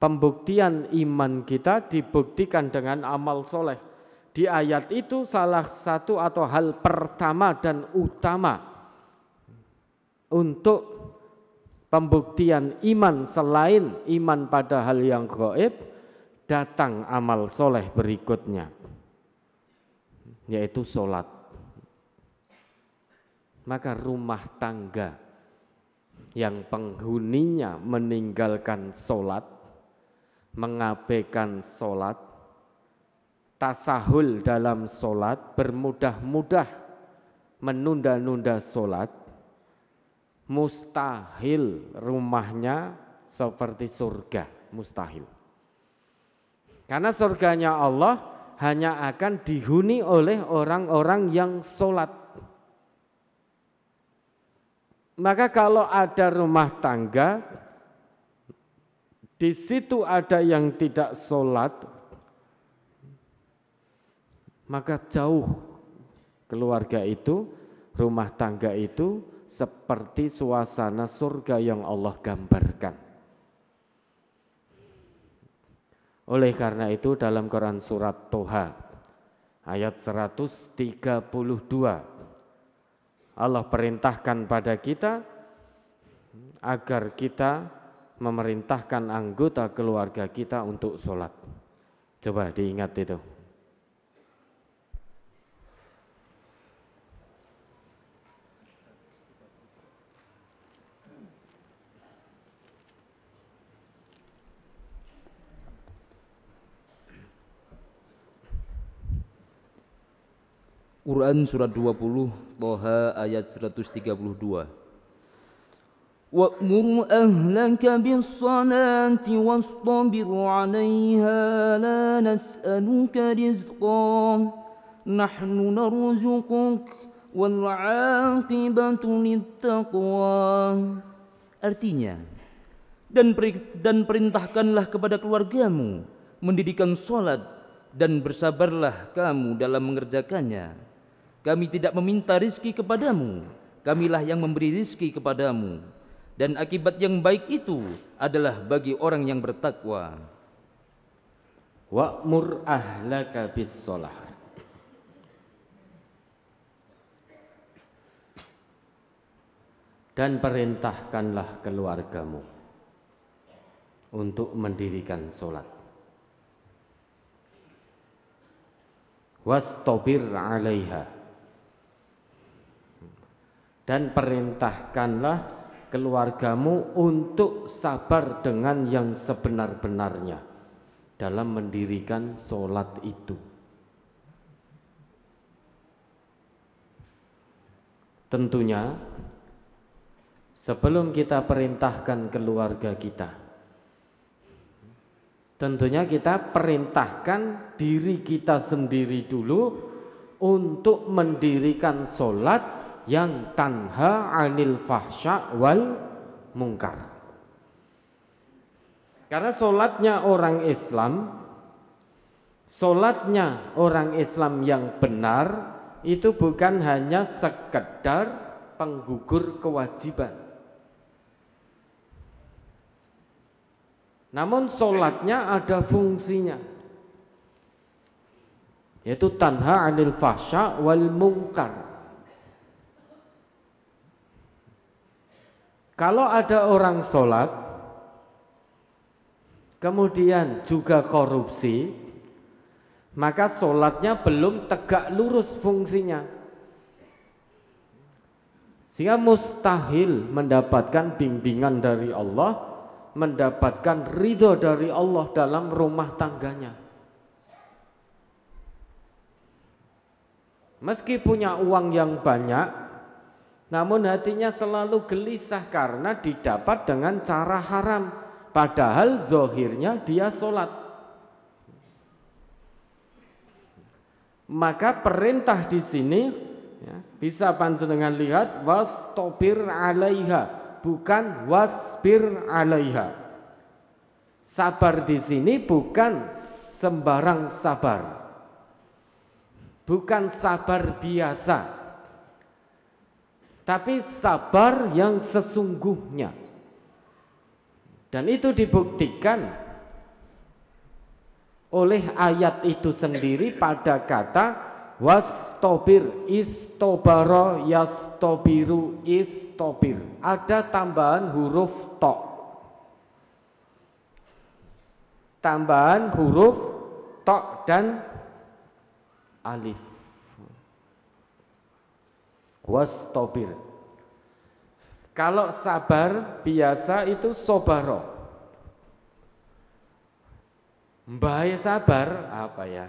pembuktian iman kita dibuktikan dengan amal soleh. Di ayat itu salah satu atau hal pertama dan utama untuk pembuktian iman selain iman pada hal yang gaib, datang amal soleh berikutnya, yaitu sholat. Maka rumah tangga yang penghuninya meninggalkan sholat, mengabaikan sholat, tasahul dalam sholat, bermudah-mudah menunda-nunda sholat, mustahil rumahnya seperti surga, mustahil. Karena surganya Allah hanya akan dihuni oleh orang-orang yang sholat. Maka kalau ada rumah tangga, di situ ada yang tidak sholat, maka jauh keluarga itu, rumah tangga itu seperti suasana surga yang Allah gambarkan. Oleh karena itu dalam Quran surat Toha ayat 132 Allah perintahkan pada kita agar kita memerintahkan anggota keluarga kita untuk sholat. Coba diingat itu. Quran surat 20 Toha ayat 132. Wa'mur ahlaka bis-salati wastabir 'alaiha la nas'aluka rizqan nahnu narzuquk wal 'aqibatu lit-taqwa. Artinya, dan perintahkanlah kepada keluargamu mendirikan salat dan bersabarlah kamu dalam mengerjakannya. Kami tidak meminta rizki kepadamu, kamilah yang memberi rizki kepadamu, dan akibat yang baik itu adalah bagi orang yang bertakwa. Wa'mur ahlaka bis-shalah. Dan perintahkanlah keluargamu untuk mendirikan sholat. Wastabir 'alaiha. Dan perintahkanlah keluargamu untuk sabar dengan yang sebenar-benarnya dalam mendirikan sholat itu. Tentunya sebelum kita perintahkan keluarga kita, tentunya kita perintahkan diri kita sendiri dulu untuk mendirikan sholat yang tanha 'anil fahsya wal mungkar. Karena sholatnya orang Islam yang benar itu bukan hanya sekedar penggugur kewajiban, namun sholatnya ada fungsinya. yaitu tanha 'anil fahsya wal munkar. Kalau ada orang sholat kemudian juga korupsi, maka sholatnya belum tegak lurus fungsinya, sehingga mustahil mendapatkan bimbingan dari Allah, mendapatkan ridho dari Allah dalam rumah tangganya. Meski punya uang yang banyak, namun hatinya selalu gelisah karena didapat dengan cara haram, padahal zahirnya dia sholat. Maka perintah di sini ya, bisa panjenengan lihat wastobir 'alaiha, bukan wasbir 'alaiha. Sabar di sini bukan sembarang sabar, bukan sabar biasa, tapi sabar yang sesungguhnya. Dan itu dibuktikan oleh ayat itu sendiri pada kata wastobir, istobaro yastobiru istobir. Ada tambahan huruf to, tambahan huruf to dan alif. Wastobir. Kalau sabar biasa itu sobaro. Mbah sabar apa ya?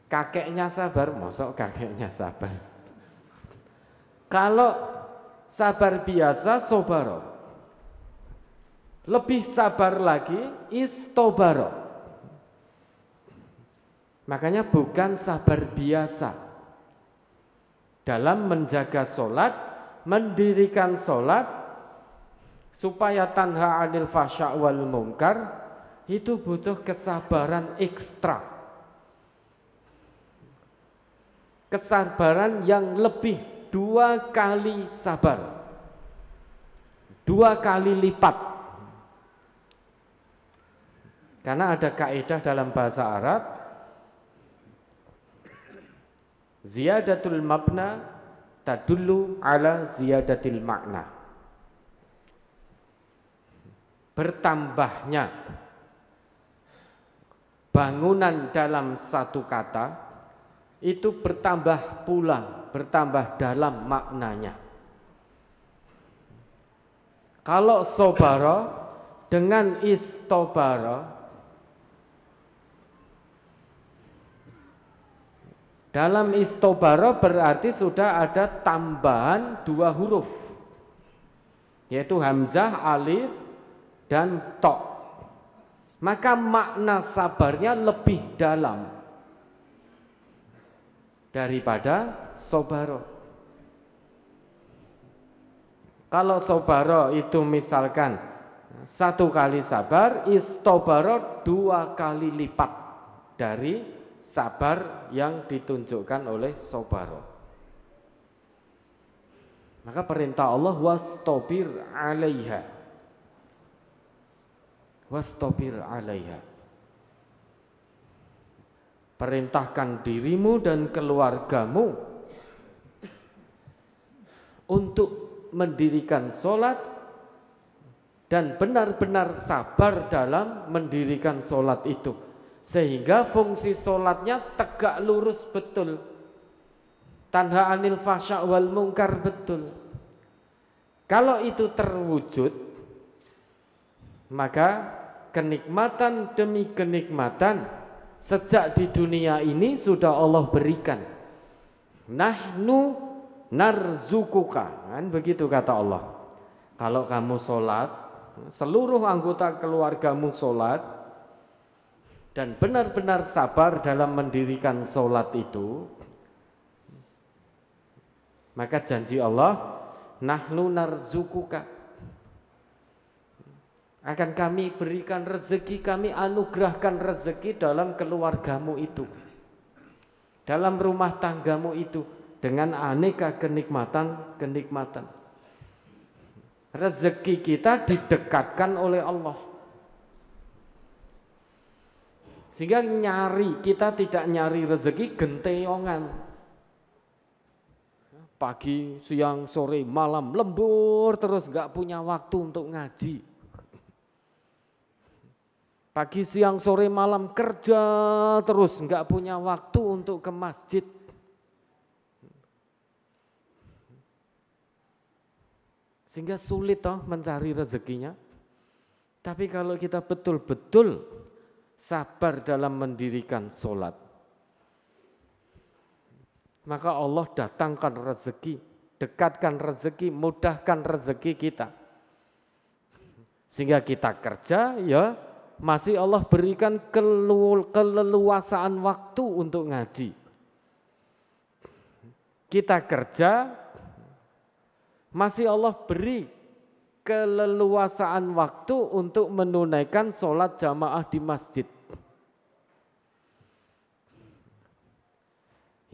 Kakeknya sabar, mosok kakeknya sabar. Kalau sabar biasa sobaro. Lebih sabar lagi istobaro. Makanya bukan sabar biasa. Dalam menjaga sholat, mendirikan sholat supaya tanha 'anil fahsya wal munkar, itu butuh kesabaran ekstra, kesabaran yang lebih, 2 kali sabar, 2 kali lipat. Karena ada kaidah dalam bahasa Arab, ziyadatul mabna tadullu ala ziyadatil makna. Bertambahnya bangunan dalam satu kata itu bertambah pula, bertambah dalam maknanya. Kalau sobaro dengan istobaro, dalam istobaro berarti sudah ada tambahan 2 huruf, yaitu hamzah, alif, dan to. Maka makna sabarnya lebih dalam daripada sobaro. Kalau sobaro itu misalkan 1 kali sabar, istobaro 2 kali lipat dari sabar yang ditunjukkan oleh sobaro. Maka perintah Allah wastobir 'alaiha, wastobir 'alaiha. Perintahkan dirimu dan keluargamu untuk mendirikan sholat dan benar-benar sabar dalam mendirikan sholat itu, sehingga fungsi sholatnya tegak lurus betul, tanha 'anil fahsya wal munkar betul. Kalau itu terwujud, maka kenikmatan demi kenikmatan sejak di dunia ini sudah Allah berikan. Nahnu narzukuka, kan begitu kata Allah. Kalau kamu sholat, seluruh anggota keluargamu sholat dan benar-benar sabar dalam mendirikan sholat itu, maka janji Allah, nahnu narzukuka, akan kami berikan rezeki, kami anugerahkan rezeki dalam keluargamu itu, dalam rumah tanggamu itu, dengan aneka kenikmatan-kenikmatan. Rezeki kita didekatkan oleh Allah, Sehingga kita tidak nyari rezeki genteongan. Pagi, siang, sore, malam, lembur terus, nggak punya waktu untuk ngaji. Pagi, siang, sore, malam kerja terus, nggak punya waktu untuk ke masjid. Sehingga sulit toh mencari rezekinya. Tapi kalau kita betul-betul sabar dalam mendirikan sholat, maka Allah datangkan rezeki, dekatkan rezeki, mudahkan rezeki kita. Sehingga kita kerja, ya masih Allah berikan keleluasaan waktu untuk ngaji. Kita kerja, masih Allah beri keleluasaan waktu untuk menunaikan sholat jamaah di masjid.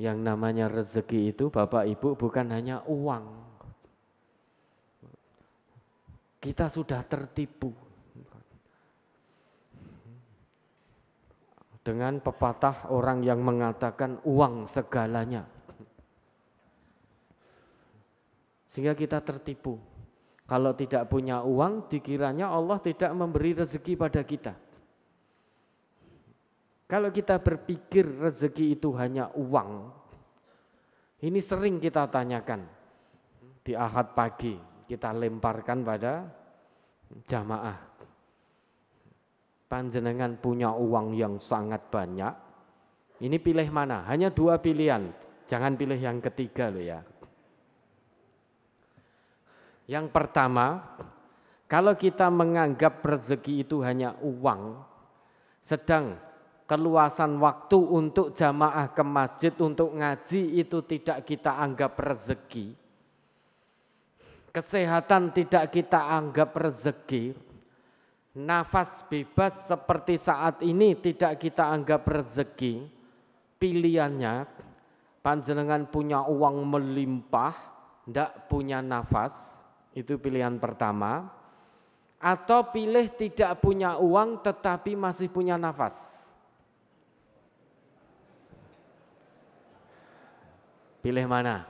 Yang namanya rezeki itu Bapak Ibu bukan hanya uang. Kita sudah tertipu dengan pepatah orang yang mengatakan uang segalanya. Sehingga kita tertipu. Kalau tidak punya uang, dikiranya Allah tidak memberi rezeki pada kita. Kalau kita berpikir rezeki itu hanya uang, ini sering kita tanyakan. Di Ahad pagi, kita lemparkan pada jamaah. Panjenengan punya uang yang sangat banyak, ini pilih mana? Hanya 2 pilihan, jangan pilih yang ketiga loh ya. Yang pertama, kalau kita menganggap rezeki itu hanya uang, sedang keluasan waktu untuk jamaah ke masjid, untuk ngaji itu tidak kita anggap rezeki, kesehatan tidak kita anggap rezeki, nafas bebas seperti saat ini tidak kita anggap rezeki, pilihannya panjenengan punya uang melimpah, ndak punya nafas. Itu pilihan pertama. Atau pilih tidak punya uang tetapi masih punya nafas. Pilih mana?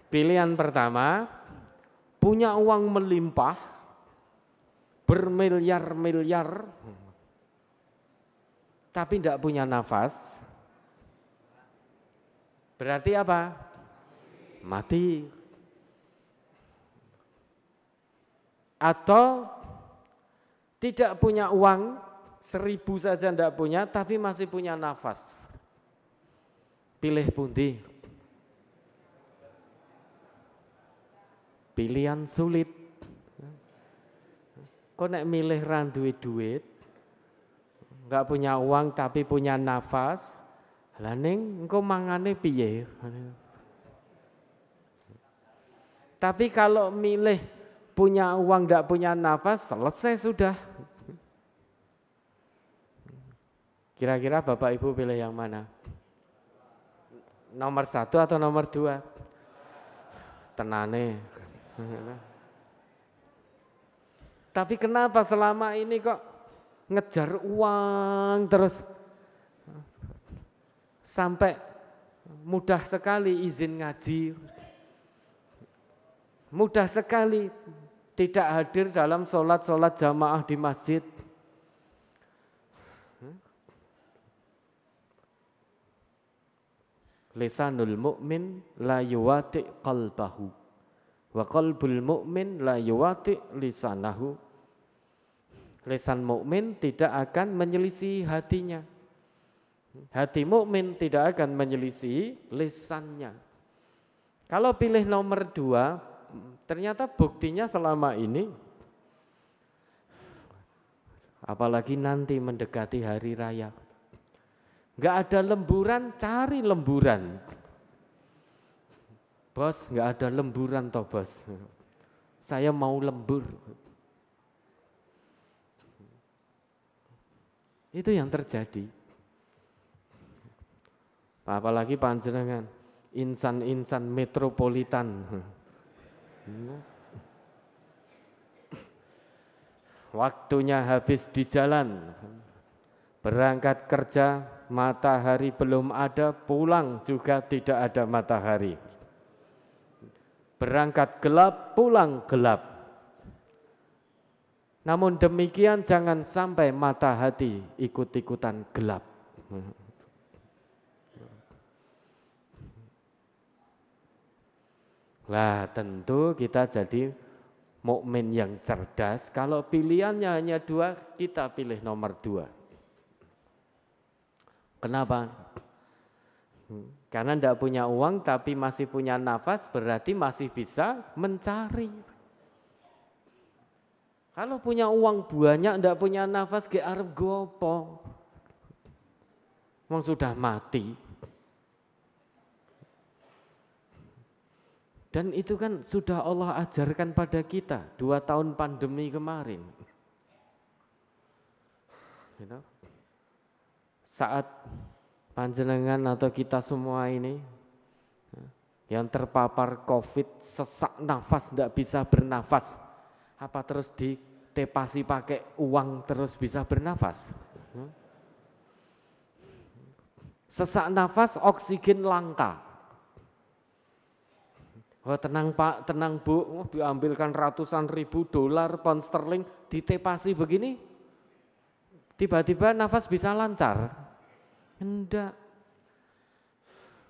Pilihan pertama, punya uang melimpah, bermiliar-miliar, tapi tidak punya nafas, berarti apa? Mati. Atau tidak punya uang, 1000 saja tidak punya, tapi masih punya nafas. Pilih pundi? Pilihan sulit. Kok nek milih ra duwe duit, enggak punya uang tapi punya nafas, lah ning engko mangane piye? Tapi kalau milih punya uang enggak punya nafas, selesai sudah. Kira-kira Bapak Ibu pilih yang mana? Nomor 1 atau nomor 2? Tenane. Tapi kenapa selama ini kok ngejar uang terus, sampai mudah sekali izin ngaji, mudah sekali tidak hadir dalam sholat-sholat jamaah di masjid. Lisanul mu'min la yuwati qalbahu wa qalbul mu'min la yuwati lisanahu. Lisan mukmin tidak akan menyelisih hatinya. Hati mukmin tidak akan menyelisih lisannya. Kalau pilih nomor 2, ternyata buktinya selama ini, apalagi nanti mendekati hari raya, nggak ada lemburan, cari lemburan. Bos, nggak ada lemburan toh bos. Saya mau lembur. Itu yang terjadi. Apalagi panjenengan insan-insan metropolitan. Waktunya habis di jalan, berangkat kerja, matahari belum ada, pulang juga tidak ada matahari. Berangkat gelap, pulang gelap. Namun demikian jangan sampai mata hati ikut-ikutan gelap. Lah tentu kita jadi mukmin yang cerdas. Kalau pilihannya hanya 2, kita pilih nomor 2. Kenapa? Karena tidak punya uang tapi masih punya nafas, berarti masih bisa mencari. Kalau punya uang banyak tidak punya nafas, ge arep gopo. Wong sudah mati. Dan itu kan sudah Allah ajarkan pada kita 2 tahun pandemi kemarin. Saat panjenengan atau kita semua ini yang terpapar COVID, sesak nafas, tidak bisa bernafas, apa terus ditepasi pakai uang terus bisa bernafas? Sesak nafas, oksigen langka. Oh, tenang Pak, tenang Bu, diambilkan ratusan ribu dolar, pound sterling, ditepasi begini, tiba-tiba nafas bisa lancar. Enggak.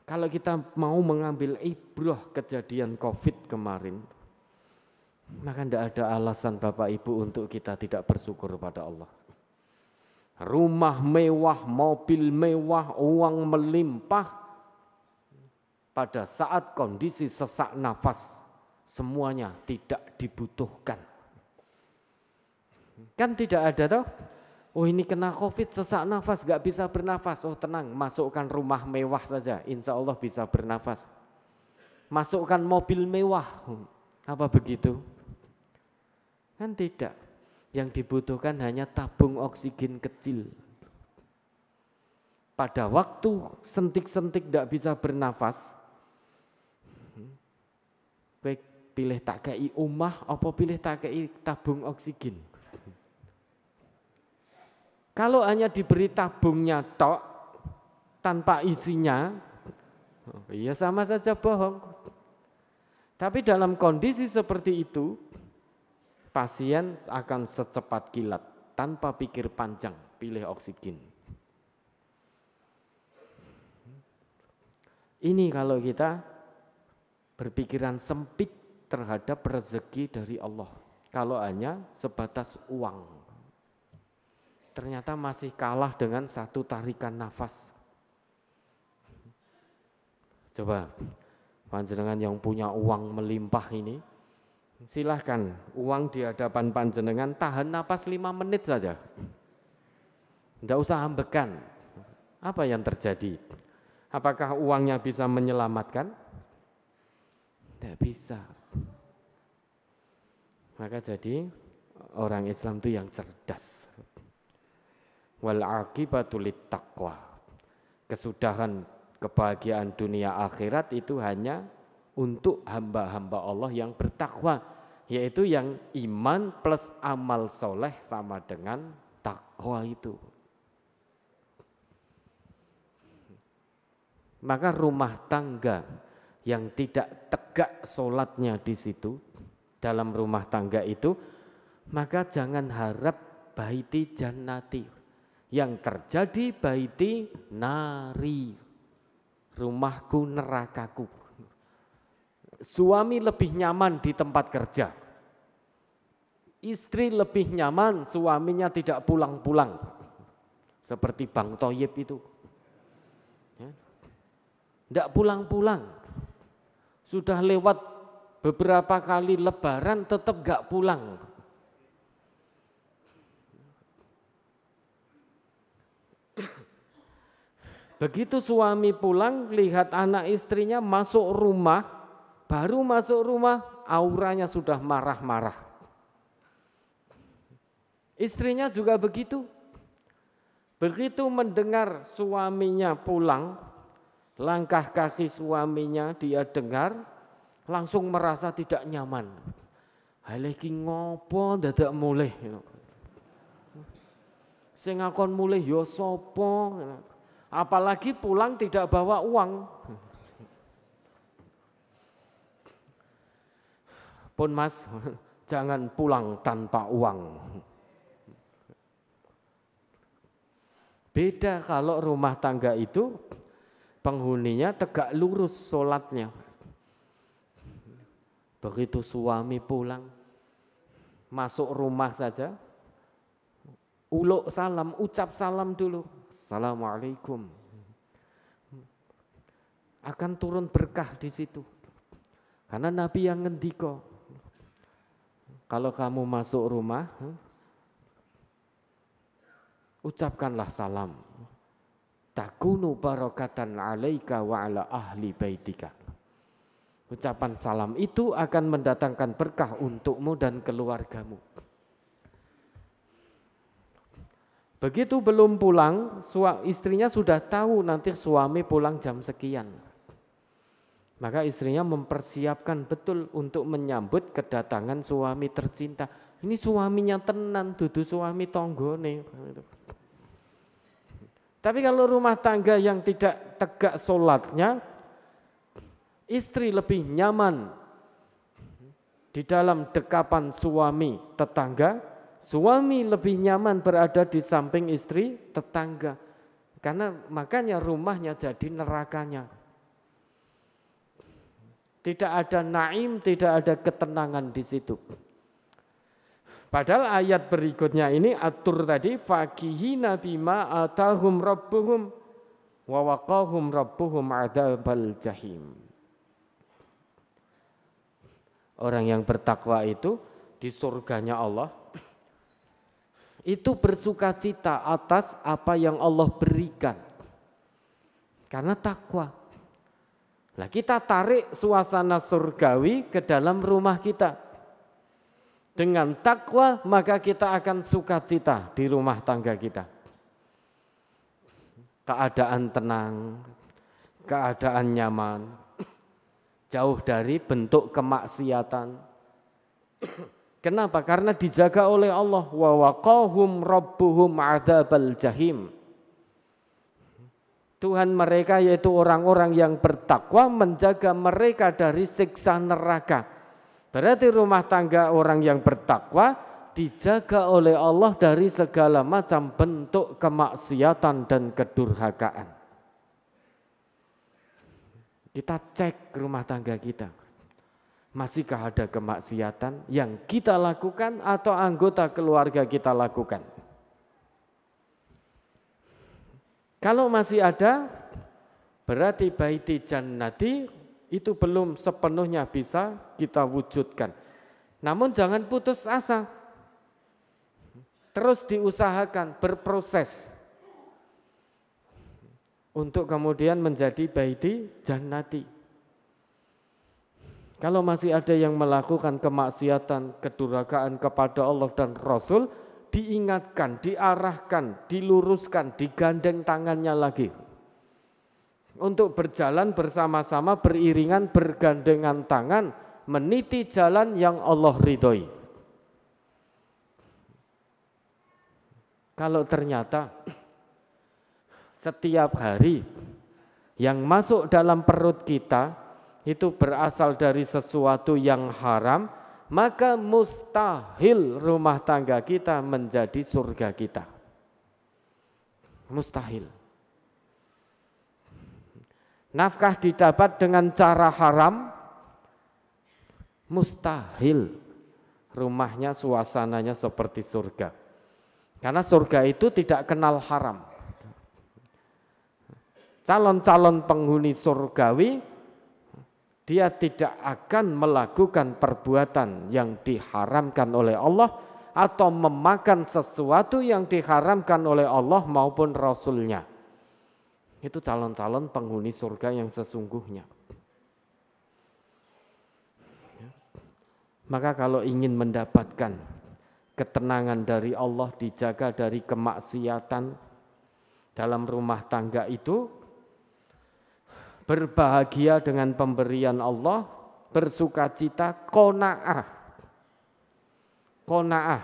Kalau kita mau mengambil ibrah kejadian COVID kemarin, maka tidak ada alasan Bapak Ibu untuk kita tidak bersyukur pada Allah. Rumah mewah, mobil mewah, uang melimpah, pada saat kondisi sesak nafas, semuanya tidak dibutuhkan. Kan tidak ada toh? Oh ini kena COVID sesak nafas, gak bisa bernafas. Oh tenang, masukkan rumah mewah saja, insya Allah bisa bernafas. Masukkan mobil mewah, apa begitu? Kan tidak. Yang dibutuhkan hanya tabung oksigen kecil. Pada waktu sentik-sentik gak bisa bernafas, baik pilih tak kei omah apa pilih tak kei tabung oksigen. Kalau hanya diberi tabungnya tok tanpa isinya, ya sama saja bohong. Tapi dalam kondisi seperti itu, pasien akan secepat kilat tanpa pikir panjang pilih oksigen. Ini kalau kita berpikiran sempit terhadap rezeki dari Allah. Kalau hanya sebatas uang, ternyata masih kalah dengan satu tarikan nafas. Coba panjenengan yang punya uang melimpah ini, silahkan uang di hadapan panjenengan tahan nafas 5 menit saja. Tidak usah ambekan. Apa yang terjadi? Apakah uangnya bisa menyelamatkan? Tidak bisa. Maka jadi orang Islam itu yang cerdas. Wal aqibatu lit taqwa. Kesudahan kebahagiaan dunia akhirat itu hanya untuk hamba-hamba Allah yang bertakwa, yaitu yang iman plus amal soleh sama dengan takwa itu. Maka rumah tangga yang tidak tegak sholatnya di situ, dalam rumah tangga itu, maka jangan harap baiti jannati. Yang terjadi baiti nari, rumahku nerakaku. Suami lebih nyaman di tempat kerja, istri lebih nyaman suaminya tidak pulang-pulang, seperti Bang Toyib itu, tidak pulang-pulang. Sudah lewat beberapa kali lebaran tetap gak pulang. Begitu suami pulang, lihat anak istrinya masuk rumah, baru masuk rumah auranya sudah marah-marah. Istrinya juga begitu. Begitu mendengar suaminya pulang, langkah kaki suaminya dia dengar, langsung merasa tidak nyaman. Lagi ngopo dadak mulih. Sing ngakon mulih ya sapa? Apalagi pulang tidak bawa uang. Pun Mas, jangan pulang tanpa uang. Beda kalau rumah tangga itu penghuninya tegak lurus sholatnya. Begitu suami pulang, masuk rumah saja, uluk salam, ucap salam dulu. Assalamualaikum. Akan turun berkah di situ. Karena Nabi yang ngendika, kalau kamu masuk rumah, ucapkanlah salam. Takunu barakatan alaika wa ala ahli baitika. Ucapan salam itu akan mendatangkan berkah untukmu dan keluargamu. Begitu belum pulang, istrinya sudah tahu nanti suami pulang jam sekian. Maka istrinya mempersiapkan betul untuk menyambut kedatangan suami tercinta. Ini suaminya tenan, dudu suami tonggone. Tapi kalau rumah tangga yang tidak tegak sholatnya, istri lebih nyaman di dalam dekapan suami tetangga, suami lebih nyaman berada di samping istri tetangga. Karena makanya rumahnya jadi nerakanya. Tidak ada naim, tidak ada ketenangan di situ. Padahal ayat berikutnya ini atur tadi fakihina bima atahum rabbuhum wa waqahum rabbuhum adzabal jahim. Orang yang bertakwa itu di surganya Allah itu bersukacita atas apa yang Allah berikan. Karena takwa. Nah, kita tarik suasana surgawi ke dalam rumah kita. Dengan takwa maka kita akan sukacita di rumah tangga kita. Keadaan tenang, keadaan nyaman, jauh dari bentuk kemaksiatan. Kenapa? Karena dijaga oleh Allah. Wa waqahum rabbuhum adzabal jahim. Tuhan mereka yaitu orang-orang yang bertakwa menjaga mereka dari siksa neraka. Berarti rumah tangga orang yang bertakwa dijaga oleh Allah dari segala macam bentuk kemaksiatan dan kedurhakaan. Kita cek rumah tangga kita. Masihkah ada kemaksiatan yang kita lakukan atau anggota keluarga kita lakukan? Kalau masih ada, berarti baiti jannati itu belum sepenuhnya bisa kita wujudkan. Namun jangan putus asa. Terus diusahakan, berproses. Untuk kemudian menjadi baiti jannati. Kalau masih ada yang melakukan kemaksiatan, kedurhakaan kepada Allah dan Rasul, diingatkan, diarahkan, diluruskan, digandeng tangannya lagi. Untuk berjalan bersama-sama, beriringan, bergandengan tangan, meniti jalan yang Allah ridhoi. Kalau ternyata setiap hari yang masuk dalam perut kita itu berasal dari sesuatu yang haram, maka mustahil rumah tangga kita menjadi surga kita. Mustahil. Nafkah didapat dengan cara haram, mustahil rumahnya suasananya seperti surga. Karena surga itu tidak kenal haram. Calon-calon penghuni surgawi, dia tidak akan melakukan perbuatan yang diharamkan oleh Allah atau memakan sesuatu yang diharamkan oleh Allah maupun Rasulnya. Itu calon-calon penghuni surga yang sesungguhnya. Maka kalau ingin mendapatkan ketenangan dari Allah, dijaga dari kemaksiatan dalam rumah tangga itu, berbahagia dengan pemberian Allah, bersukacita, qanaah. Qanaah,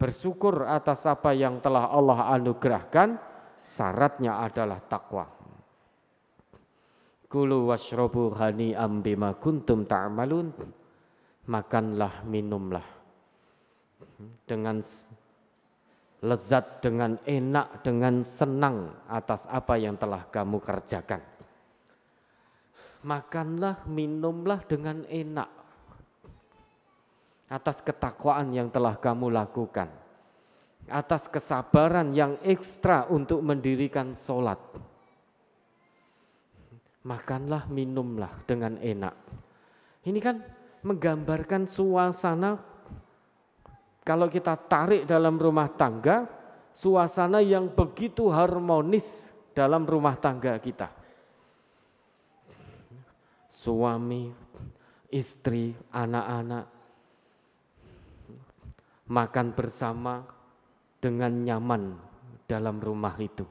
bersyukur atas apa yang telah Allah anugerahkan, syaratnya adalah takwa. Kulu washrabu hani'am bima kuntum ta'malun. Makanlah, minumlah dengan lezat, dengan enak, dengan senang atas apa yang telah kamu kerjakan. Makanlah, minumlah dengan enak atas ketakwaan yang telah kamu lakukan, atas kesabaran yang ekstra untuk mendirikan sholat. Makanlah, minumlah dengan enak. Ini kan menggambarkan suasana, kalau kita tarik dalam rumah tangga, suasana yang begitu harmonis dalam rumah tangga kita. Suami, istri, anak-anak makan bersama dengan nyaman dalam rumah itu.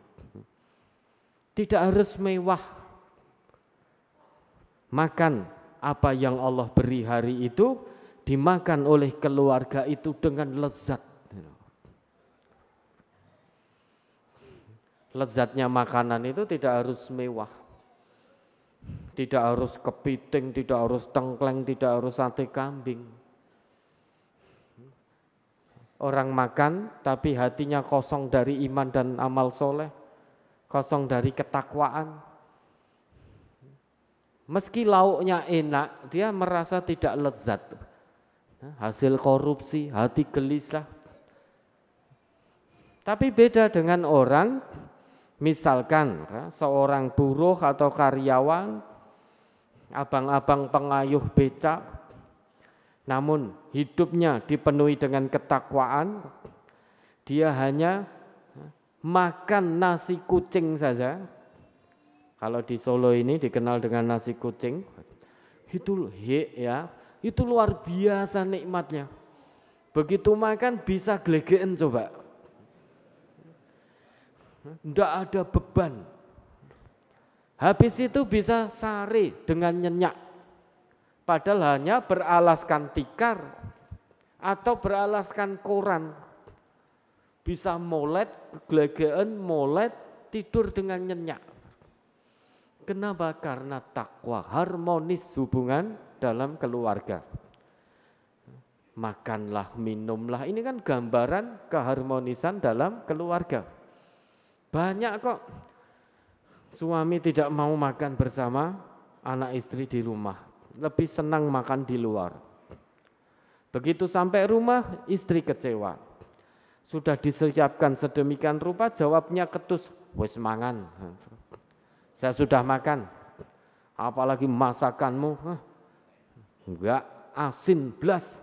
Tidak harus mewah. Makan apa yang Allah beri hari itu, dimakan oleh keluarga itu dengan lezat. Lezatnya makanan itu tidak harus mewah, tidak harus kepiting, tidak harus tengkleng, tidak harus sate kambing. Orang makan tapi hatinya kosong dari iman dan amal soleh, kosong dari ketakwaan. Meski lauknya enak, dia merasa tidak lezat. Hasil korupsi, hati gelisah. Tapi beda dengan orang, misalkan seorang buruh atau karyawan, abang-abang pengayuh becak, namun hidupnya dipenuhi dengan ketakwaan, dia hanya makan nasi kucing saja. Kalau di Solo ini dikenal dengan nasi kucing, itu luar biasa nikmatnya. Begitu makan bisa glegeken coba. Tidak ada beban. Habis itu bisa sare dengan nyenyak. Padahal hanya beralaskan tikar atau beralaskan koran. Bisa molet, glegeken, molet, tidur dengan nyenyak. Kenapa? Karena takwa, harmonis hubungan dalam keluarga. Makanlah, minumlah, ini kan gambaran keharmonisan dalam keluarga. Banyak kok suami tidak mau makan bersama anak istri di rumah, lebih senang makan di luar. Begitu sampai rumah, istri kecewa. Sudah disiapkan sedemikian rupa, jawabnya ketus, wes mangan. Saya sudah makan, apalagi masakanmu, enggak asin blas,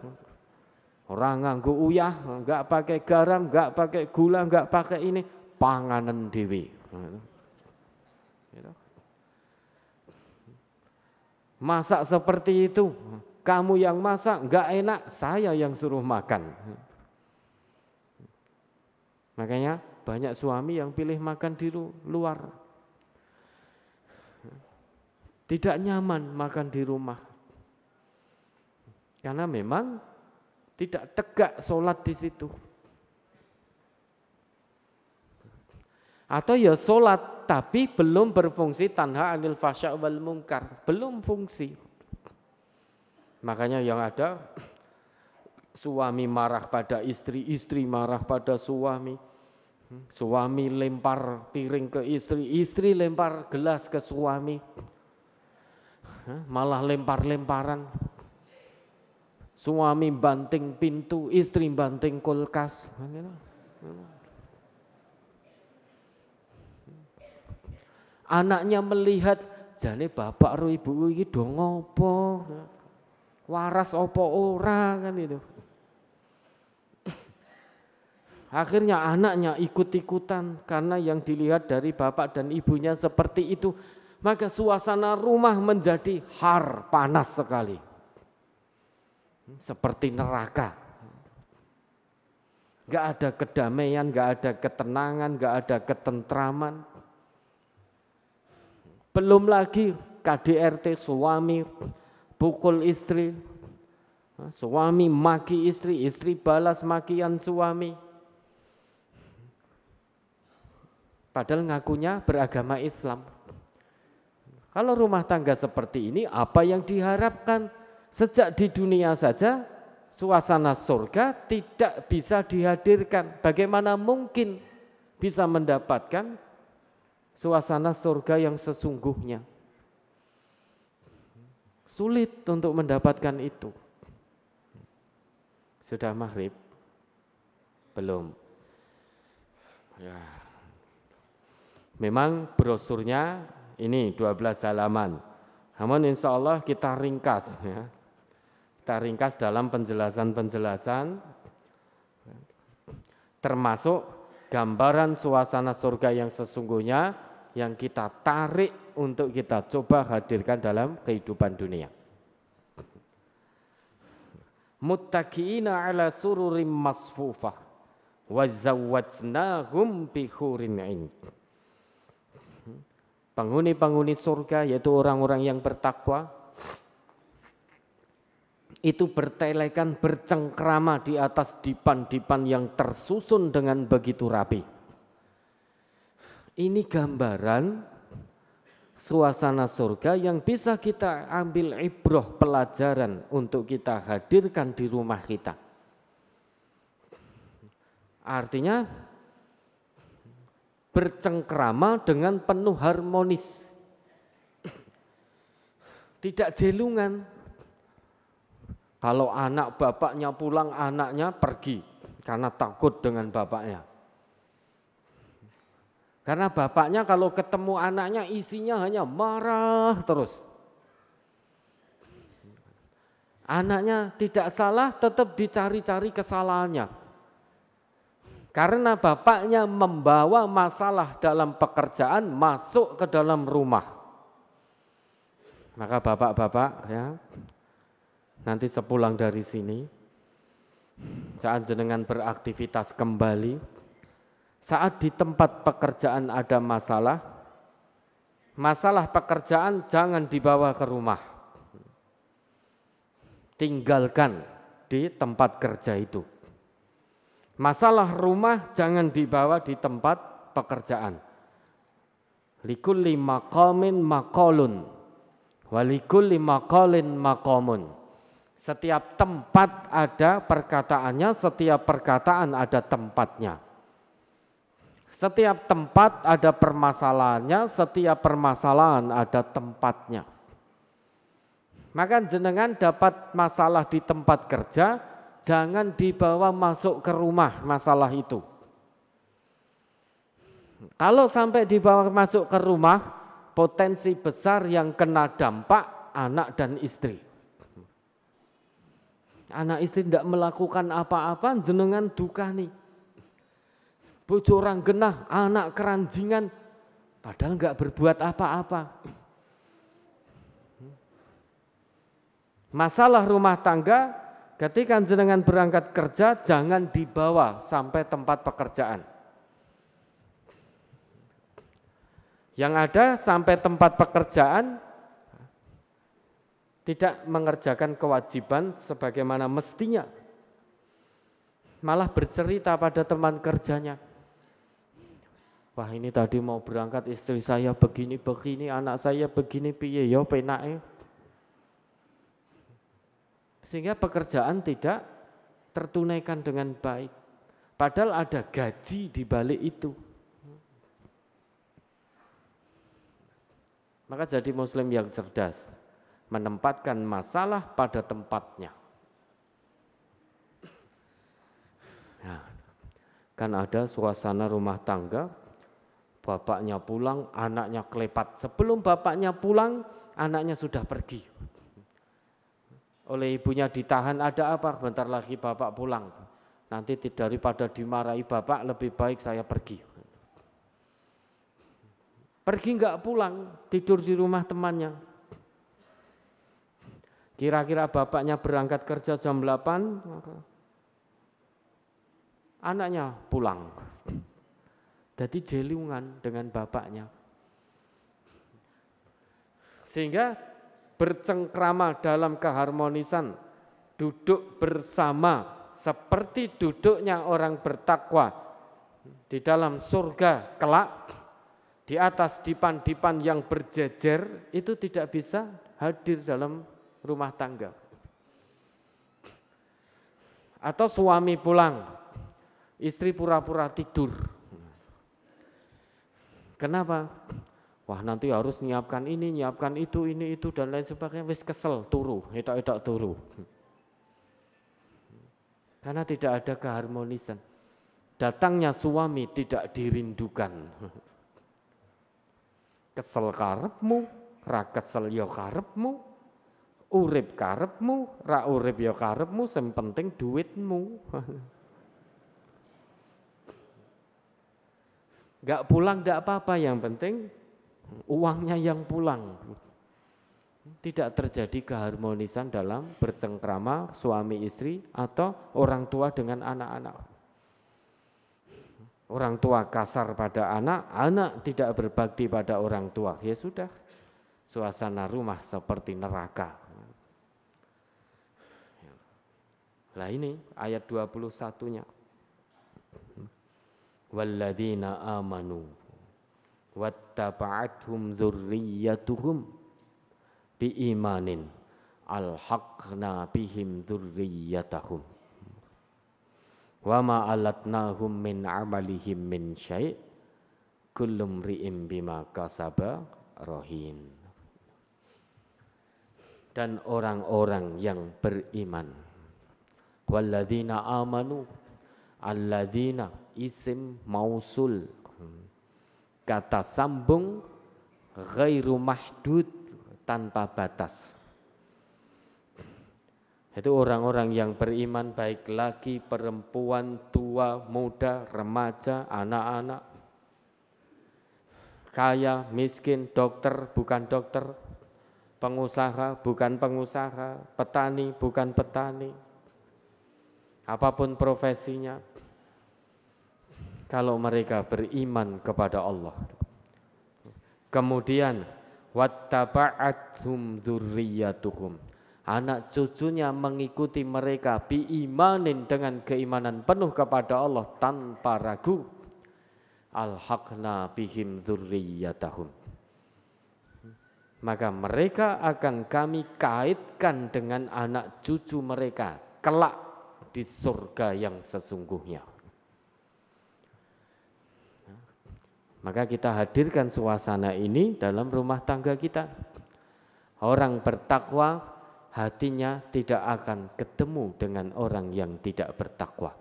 orang nganggo uyah, enggak pakai garam, enggak pakai gula, enggak pakai ini, panganan dewi. Masak seperti itu, kamu yang masak enggak enak, saya yang suruh makan. Makanya banyak suami yang pilih makan di luar. Tidak nyaman makan di rumah. Karena memang tidak tegak sholat di situ. Atau ya sholat tapi belum berfungsi tanha anil fasya wal mungkar, belum fungsi. Makanya yang ada suami marah pada istri, istri marah pada suami. Suami lempar piring ke istri, istri lempar gelas ke suami. Malah lempar-lemparan. Suami banting pintu, istri banting kulkas. Anaknya melihat, jane bapak ro ibu iki do ngopo? Waras opo ora kan itu. Akhirnya anaknya ikut-ikutan karena yang dilihat dari bapak dan ibunya seperti itu. Maka suasana rumah menjadi panas sekali. Seperti neraka. Gak ada kedamaian, gak ada ketenangan, gak ada ketentraman. Belum lagi KDRT suami pukul istri, suami maki istri, istri balas makian suami. Padahal ngakunya beragama Islam. Kalau rumah tangga seperti ini, apa yang diharapkan? Sejak di dunia saja, suasana surga tidak bisa dihadirkan. Bagaimana mungkin bisa mendapatkan suasana surga yang sesungguhnya? Sulit untuk mendapatkan itu. Sudah maghrib? Belum. Ya. Memang brosurnya ini 12 halaman. Namun insya Allah kita ringkas, ya. Kita ringkas dalam penjelasan-penjelasan, termasuk gambaran suasana surga yang sesungguhnya yang kita tarik untuk kita coba hadirkan dalam kehidupan dunia. Muttaqiina ala sururim masfufah wa zawwajnahum bi hurin 'ain. Penghuni-penghuni surga yaitu orang-orang yang bertakwa itu bertelekan bercengkrama di atas dipan-dipan yang tersusun dengan begitu rapi. Ini gambaran suasana surga yang bisa kita ambil ibroh pelajaran untuk kita hadirkan di rumah kita. Artinya bercengkrama dengan penuh harmonis, tidak jelungan. Kalau anak bapaknya pulang, anaknya pergi karena takut dengan bapaknya. Karena bapaknya kalau ketemu anaknya isinya hanya marah terus. Anaknya tidak salah, tetap dicari-cari kesalahannya. Karena bapaknya membawa masalah dalam pekerjaan masuk ke dalam rumah. Maka bapak-bapak ya, nanti sepulang dari sini, saat jenengan beraktivitas kembali, saat di tempat pekerjaan ada masalah, masalah pekerjaan jangan dibawa ke rumah. Tinggalkan di tempat kerja itu. Masalah rumah jangan dibawa di tempat pekerjaan. Likulli maqamin maqalun, walikulli maqalin maqamun. Setiap tempat ada perkataannya, setiap perkataan ada tempatnya. Setiap tempat ada permasalahannya, setiap permasalahan ada tempatnya. Maka jenengan dapat masalah di tempat kerja, jangan dibawa masuk ke rumah masalah itu. Kalau sampai dibawa masuk ke rumah, potensi besar yang kena dampak anak dan istri. Anak istri tidak melakukan apa-apa, jenengan duka nih. Bojo orang genah, anak keranjingan, padahal enggak berbuat apa-apa. Masalah rumah tangga, ketika jenengan berangkat kerja, jangan dibawa sampai tempat pekerjaan. Yang ada sampai tempat pekerjaan, tidak mengerjakan kewajiban sebagaimana mestinya. Malah bercerita pada teman kerjanya. Wah ini tadi mau berangkat istri saya begini-begini, anak saya begini piye yo penake. Sehingga pekerjaan tidak tertunaikan dengan baik. Padahal ada gaji di balik itu. Maka jadi muslim yang cerdas, menempatkan masalah pada tempatnya. Nah, kan ada suasana rumah tangga, bapaknya pulang, anaknya kelepat. Sebelum bapaknya pulang, anaknya sudah pergi. Oleh ibunya ditahan, ada apa? Bentar lagi bapak pulang. Nanti daripada dimarahi bapak, lebih baik saya pergi. Pergi enggak pulang, tidur di rumah temannya. Kira-kira bapaknya berangkat kerja jam 8, anaknya pulang. Jadi jelungan dengan bapaknya. Sehingga bercengkrama dalam keharmonisan, duduk bersama seperti duduknya orang bertakwa di dalam surga kelak, di atas dipan-dipan yang berjejer, itu tidak bisa hadir dalam rumah tangga. Atau suami pulang, istri pura-pura tidur. Kenapa? Wah, nanti harus nyiapkan ini, nyiapkan itu, ini itu dan lain sebagainya. Wis kesel, turu, edak-edak turu. Karena tidak ada keharmonisan. Datangnya suami tidak dirindukan. Kesel karepmu, ra kesel ya karepmu, urip karepmu, ra urip ya karepmu, sing penting duitmu. Enggak pulang enggak apa-apa, yang penting uangnya yang pulang. Tidak terjadi keharmonisan dalam bercengkrama suami istri atau orang tua dengan anak-anak. Orang tua kasar pada anak, anak tidak berbakti pada orang tua. Ya sudah, suasana rumah seperti neraka. Nah ini ayat 21-nya. Walladzina amanu wattaba'athum dzurriyyatuhum biimanin alhaqna bihim dzurriyyatahum wa ma alatnahum min amalihim min syai' kullum ri'im bima kasaba rahin. Dan orang-orang yang beriman, walladzina amanu, alladzina isim mausul, kata sambung ghairu mahdud, tanpa batas. Itu orang-orang yang beriman, baik laki, perempuan, tua, muda, remaja, anak-anak, kaya, miskin, dokter, bukan dokter, pengusaha, bukan pengusaha, petani, bukan petani, apapun profesinya. Kalau mereka beriman kepada Allah, kemudian wattaba'athum dzurriyyatuhum, anak cucunya mengikuti mereka biimanin, dengan keimanan penuh kepada Allah tanpa ragu, alhaqna bihim dzurriyyatahum, maka mereka akan kami kaitkan dengan anak cucu mereka kelak di surga yang sesungguhnya. Maka kita hadirkan suasana ini dalam rumah tangga kita. Orang bertakwa hatinya tidak akan ketemu dengan orang yang tidak bertakwa.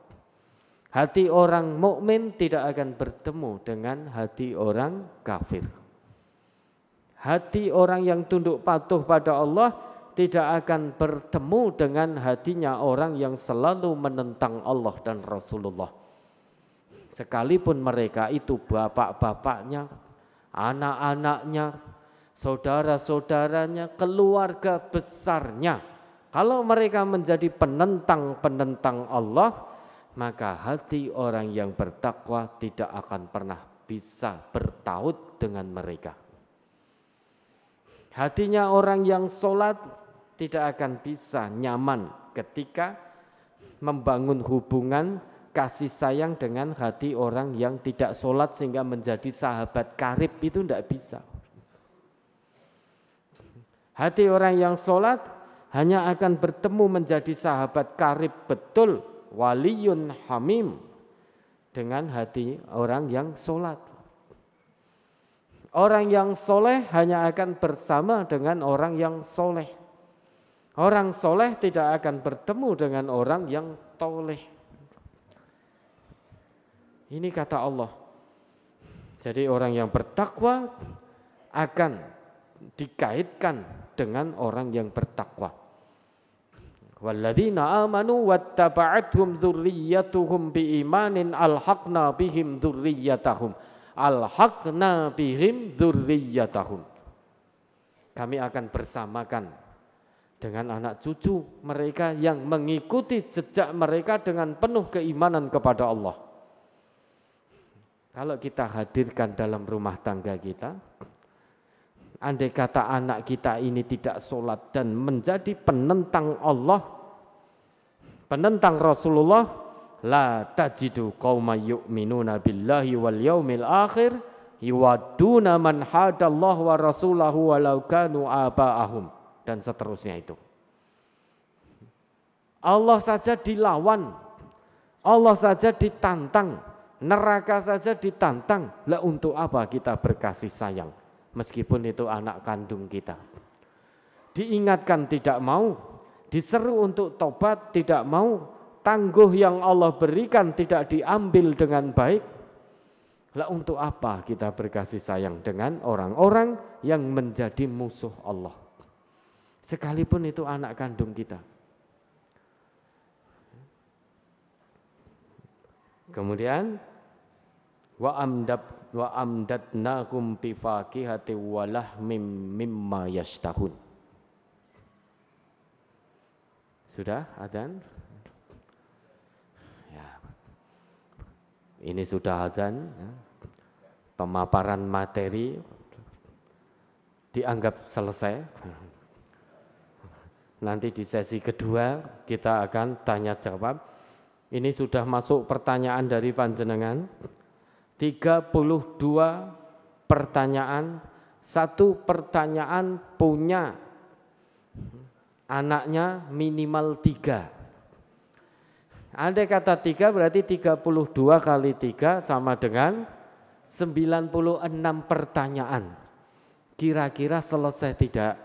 Hati orang mukmin tidak akan bertemu dengan hati orang kafir. Hati orang yang tunduk patuh pada Allah tidak akan bertemu dengan hatinya orang yang selalu menentang Allah dan Rasulullah. Sekalipun mereka itu bapak-bapaknya, anak-anaknya, saudara-saudaranya, keluarga besarnya, kalau mereka menjadi penentang-penentang Allah, maka hati orang yang bertakwa tidak akan pernah bisa bertaut dengan mereka. Hatinya orang yang sholat tidak akan bisa nyaman ketika membangun hubungan kasih sayang dengan hati orang yang tidak sholat sehingga menjadi sahabat karib, itu tidak bisa. Hati orang yang sholat hanya akan bertemu menjadi sahabat karib betul, waliyun hamim, dengan hati orang yang sholat. Orang yang soleh hanya akan bersama dengan orang yang soleh. Orang soleh tidak akan bertemu dengan orang yang toleh. Ini kata Allah. Jadi orang yang bertakwa akan dikaitkan dengan orang yang bertakwa. Walladzina amanu wattaba'athum dzurriyyatuhum biimanin alhaqna bihim dzurriyyatahum. Alhaqna bihim dzurriyyatahum. Kami akan bersamakan dengan anak cucu mereka yang mengikuti jejak mereka dengan penuh keimanan kepada Allah. Kalau kita hadirkan dalam rumah tangga kita, andai kata anak kita ini tidak sholat dan menjadi penentang Allah, penentang Rasulullah, la tajidu qauman yu'minuna billahi wal yaumil akhir yuwadduna man hadallahu wa rasulahu walau kanu aba'ahum, dan seterusnya itu. Allah saja dilawan, Allah saja ditantang, neraka saja ditantang. Lah untuk apa kita berkasih sayang? Meskipun itu anak kandung kita. Diingatkan tidak mau, diseru untuk tobat tidak mau, tangguh yang Allah berikan tidak diambil dengan baik. Lah untuk apa kita berkasih sayang dengan orang-orang yang menjadi musuh Allah? Sekalipun itu anak kandung kita. Kemudian wa amdatnahum bi faqihati wa lahmim mimma yashtahun. Sudah adzan? Ya. Ini sudah adzan, ya. Pemaparan materi dianggap selesai. Nanti di sesi kedua kita akan tanya jawab. Ini sudah masuk pertanyaan dari panjenengan. 32 pertanyaan. Satu pertanyaan punya anaknya minimal 3. Andai kata 3 berarti 32 kali 3 sama dengan 96 pertanyaan. Kira-kira selesai tidak?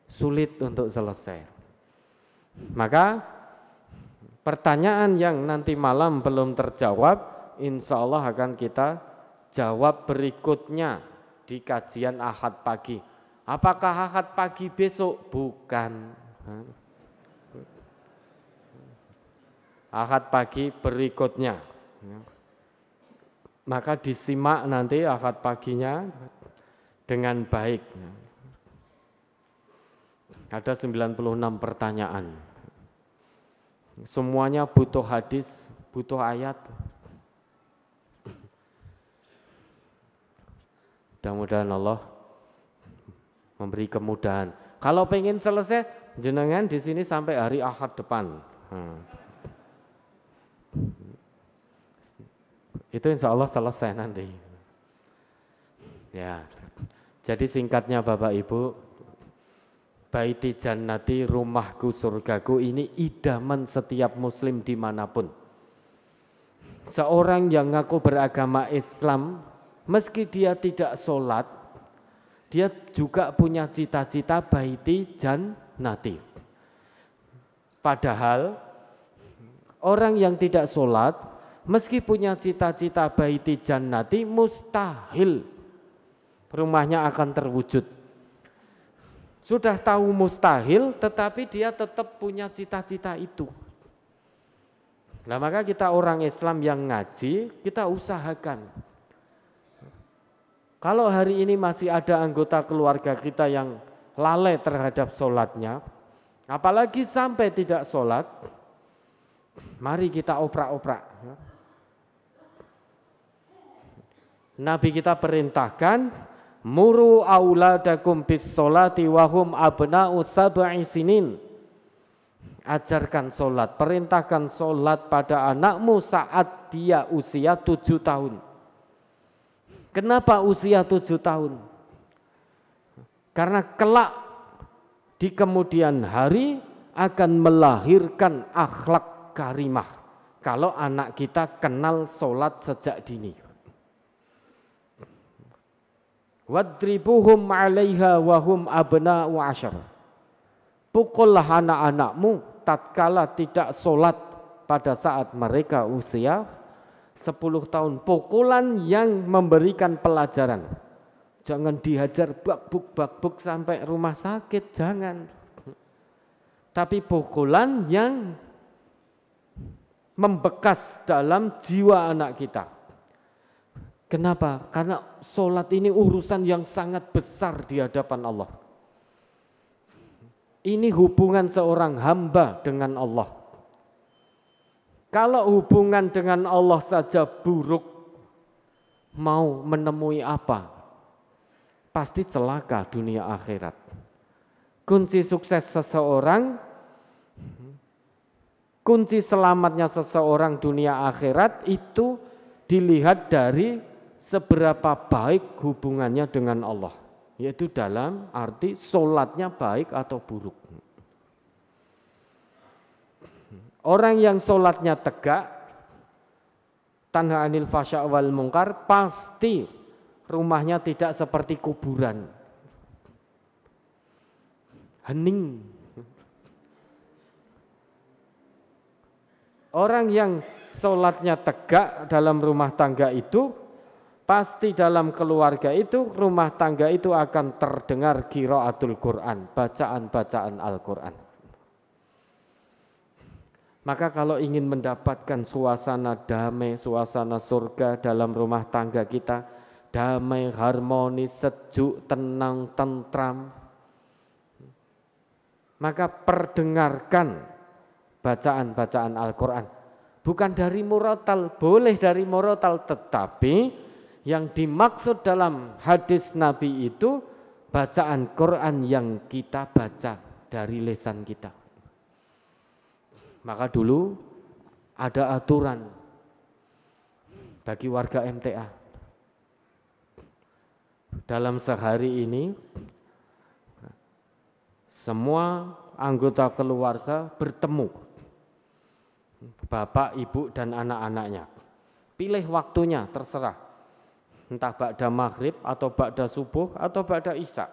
Sulit untuk selesai. Maka pertanyaan yang nanti malam belum terjawab, insya Allah akan kita jawab berikutnya di kajian Ahad pagi. Apakah Ahad pagi besok? Bukan. Ahad pagi berikutnya. Maka disimak nanti Ahad paginya dengan baik. Ada 96 pertanyaan. Semuanya butuh hadis, butuh ayat. Mudah-mudahan Allah memberi kemudahan. Kalau pengen selesai, jenengan di sini sampai hari Ahad depan. Itu insya Allah selesai nanti. Ya, jadi singkatnya Bapak Ibu, Baiti Jannati, rumahku surgaku, ini idaman setiap muslim dimanapun. Seorang yang ngaku beragama Islam, meski dia tidak sholat, dia juga punya cita-cita Baiti Jannati. Padahal orang yang tidak sholat, meski punya cita-cita Baiti Jannati, mustahil rumahnya akan terwujud. Sudah tahu mustahil, tetapi dia tetap punya cita-cita itu. Nah, maka kita orang Islam yang ngaji, kita usahakan. Kalau hari ini masih ada anggota keluarga kita yang lalai terhadap sholatnya, apalagi sampai tidak sholat, mari kita oprak-oprak. Nabi kita perintahkan, muru auladakum bis sholati wahum abna'u sab'i sinin. Ajarkan sholat, perintahkan sholat pada anakmu saat dia usia 7 tahun. Kenapa usia 7 tahun? Karena kelak di kemudian hari akan melahirkan akhlak karimah. Kalau anak kita kenal sholat sejak dini. Wadribuhum 'alaiha wa hum abna'u 'ashar. Pukullah anak-anakmu tatkala tidak sholat pada saat mereka usia 10 tahun. Pukulan yang memberikan pelajaran. Jangan dihajar bakbuk sampai rumah sakit, jangan. Tapi pukulan yang membekas dalam jiwa anak kita. Kenapa? Karena sholat ini urusan yang sangat besar di hadapan Allah. Ini hubungan seorang hamba dengan Allah. Kalau hubungan dengan Allah saja buruk, mau menemui apa pasti celaka dunia akhirat. Kunci sukses seseorang, kunci selamatnya seseorang dunia akhirat itu dilihat dari seberapa baik hubungannya dengan Allah, yaitu dalam arti sholatnya baik atau buruk. Orang yang sholatnya tegak, tanha anil fasya wal mungkar, pasti rumahnya tidak seperti kuburan, hening. Orang yang sholatnya tegak dalam rumah tangga itu, pasti dalam keluarga itu, rumah tangga itu akan terdengar qiraatul Quran, bacaan-bacaan Al-Quran. Maka kalau ingin mendapatkan suasana damai, suasana surga dalam rumah tangga kita, damai, harmonis, sejuk, tenang, tentram, maka perdengarkan bacaan-bacaan Al-Quran. Bukan dari murotal, boleh dari murotal, tetapi yang dimaksud dalam hadis Nabi itu bacaan Quran yang kita baca dari lisan kita. Maka dulu ada aturan bagi warga MTA. Dalam sehari ini semua anggota keluarga bertemu, bapak, ibu, dan anak-anaknya. Pilih waktunya, terserah. Entah ba'da maghrib atau ba'da subuh atau ba'da isya.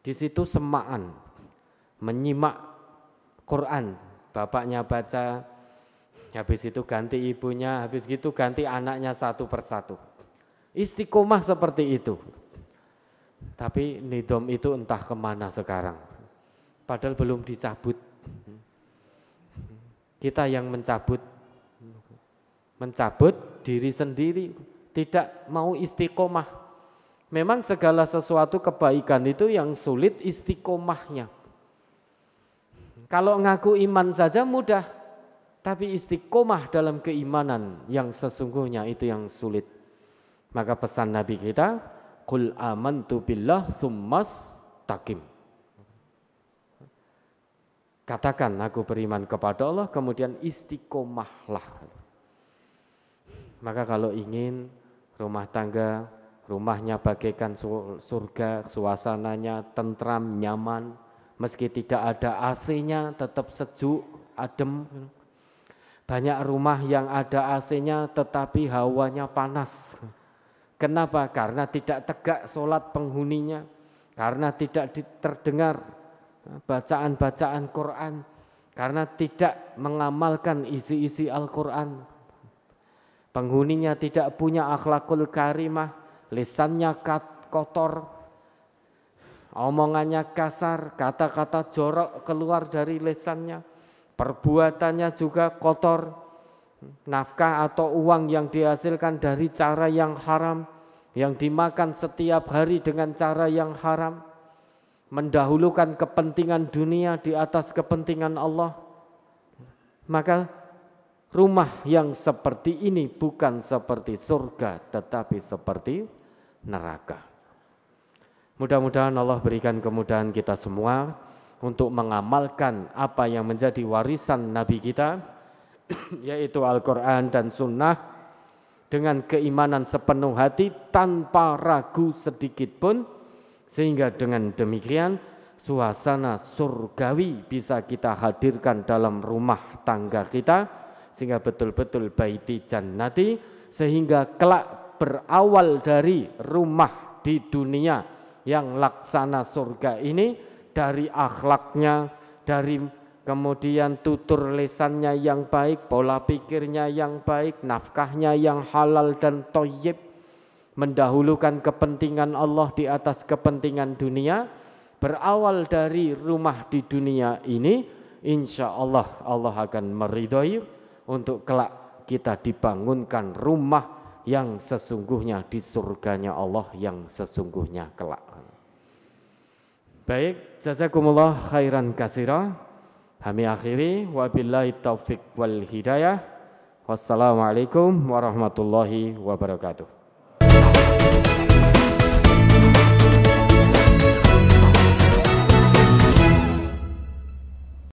Di situ semaan, menyimak Quran. Bapaknya baca, habis itu ganti ibunya, habis itu ganti anaknya satu persatu. Istiqomah seperti itu. Tapi nidom itu entah kemana sekarang. Padahal belum dicabut. Kita yang mencabut diri sendiri, tidak mau istiqomah. Memang segala sesuatu kebaikan itu yang sulit istiqomahnya. Kalau ngaku iman saja mudah, tapi istiqomah dalam keimanan yang sesungguhnya itu yang sulit. Maka pesan Nabi kita, qul amantu billah tsumastaqim. Katakan aku beriman kepada Allah, kemudian istiqomahlah. Maka kalau ingin rumah tangga, rumahnya bagaikan surga, suasananya tentram, nyaman, meski tidak ada AC-nya tetap sejuk, adem. Banyak rumah yang ada AC-nya tetapi hawanya panas. Kenapa? Karena tidak tegak sholat penghuninya, karena tidak terdengar bacaan-bacaan Quran, karena tidak mengamalkan isi-isi Al-Quran. Penghuninya tidak punya akhlakul karimah, lisannya kotor, omongannya kasar, kata-kata jorok keluar dari lisannya, perbuatannya juga kotor, nafkah atau uang yang dihasilkan dari cara yang haram, yang dimakan setiap hari dengan cara yang haram, mendahulukan kepentingan dunia di atas kepentingan Allah. Maka rumah yang seperti ini bukan seperti surga, tetapi seperti neraka. Mudah-mudahan Allah berikan kemudahan kita semua untuk mengamalkan apa yang menjadi warisan Nabi kita, yaitu Al-Quran dan Sunnah, dengan keimanan sepenuh hati tanpa ragu sedikit pun, sehingga dengan demikian suasana surgawi bisa kita hadirkan dalam rumah tangga kita, sehingga betul-betul baiti jannati, sehingga kelak berawal dari rumah di dunia yang laksana surga ini, dari akhlaknya, dari kemudian tutur lisannya yang baik, pola pikirnya yang baik, nafkahnya yang halal dan thayyib, mendahulukan kepentingan Allah di atas kepentingan dunia. Berawal dari rumah di dunia ini, insya Allah Allah akan meridhoi untuk kelak kita dibangunkan rumah yang sesungguhnya di surganya Allah yang sesungguhnya kelak. Baik, jazakumullah khairan katsira. Kami akhiri, wabillahi taufik wal hidayah. Wassalamualaikum warahmatullahi wabarakatuh.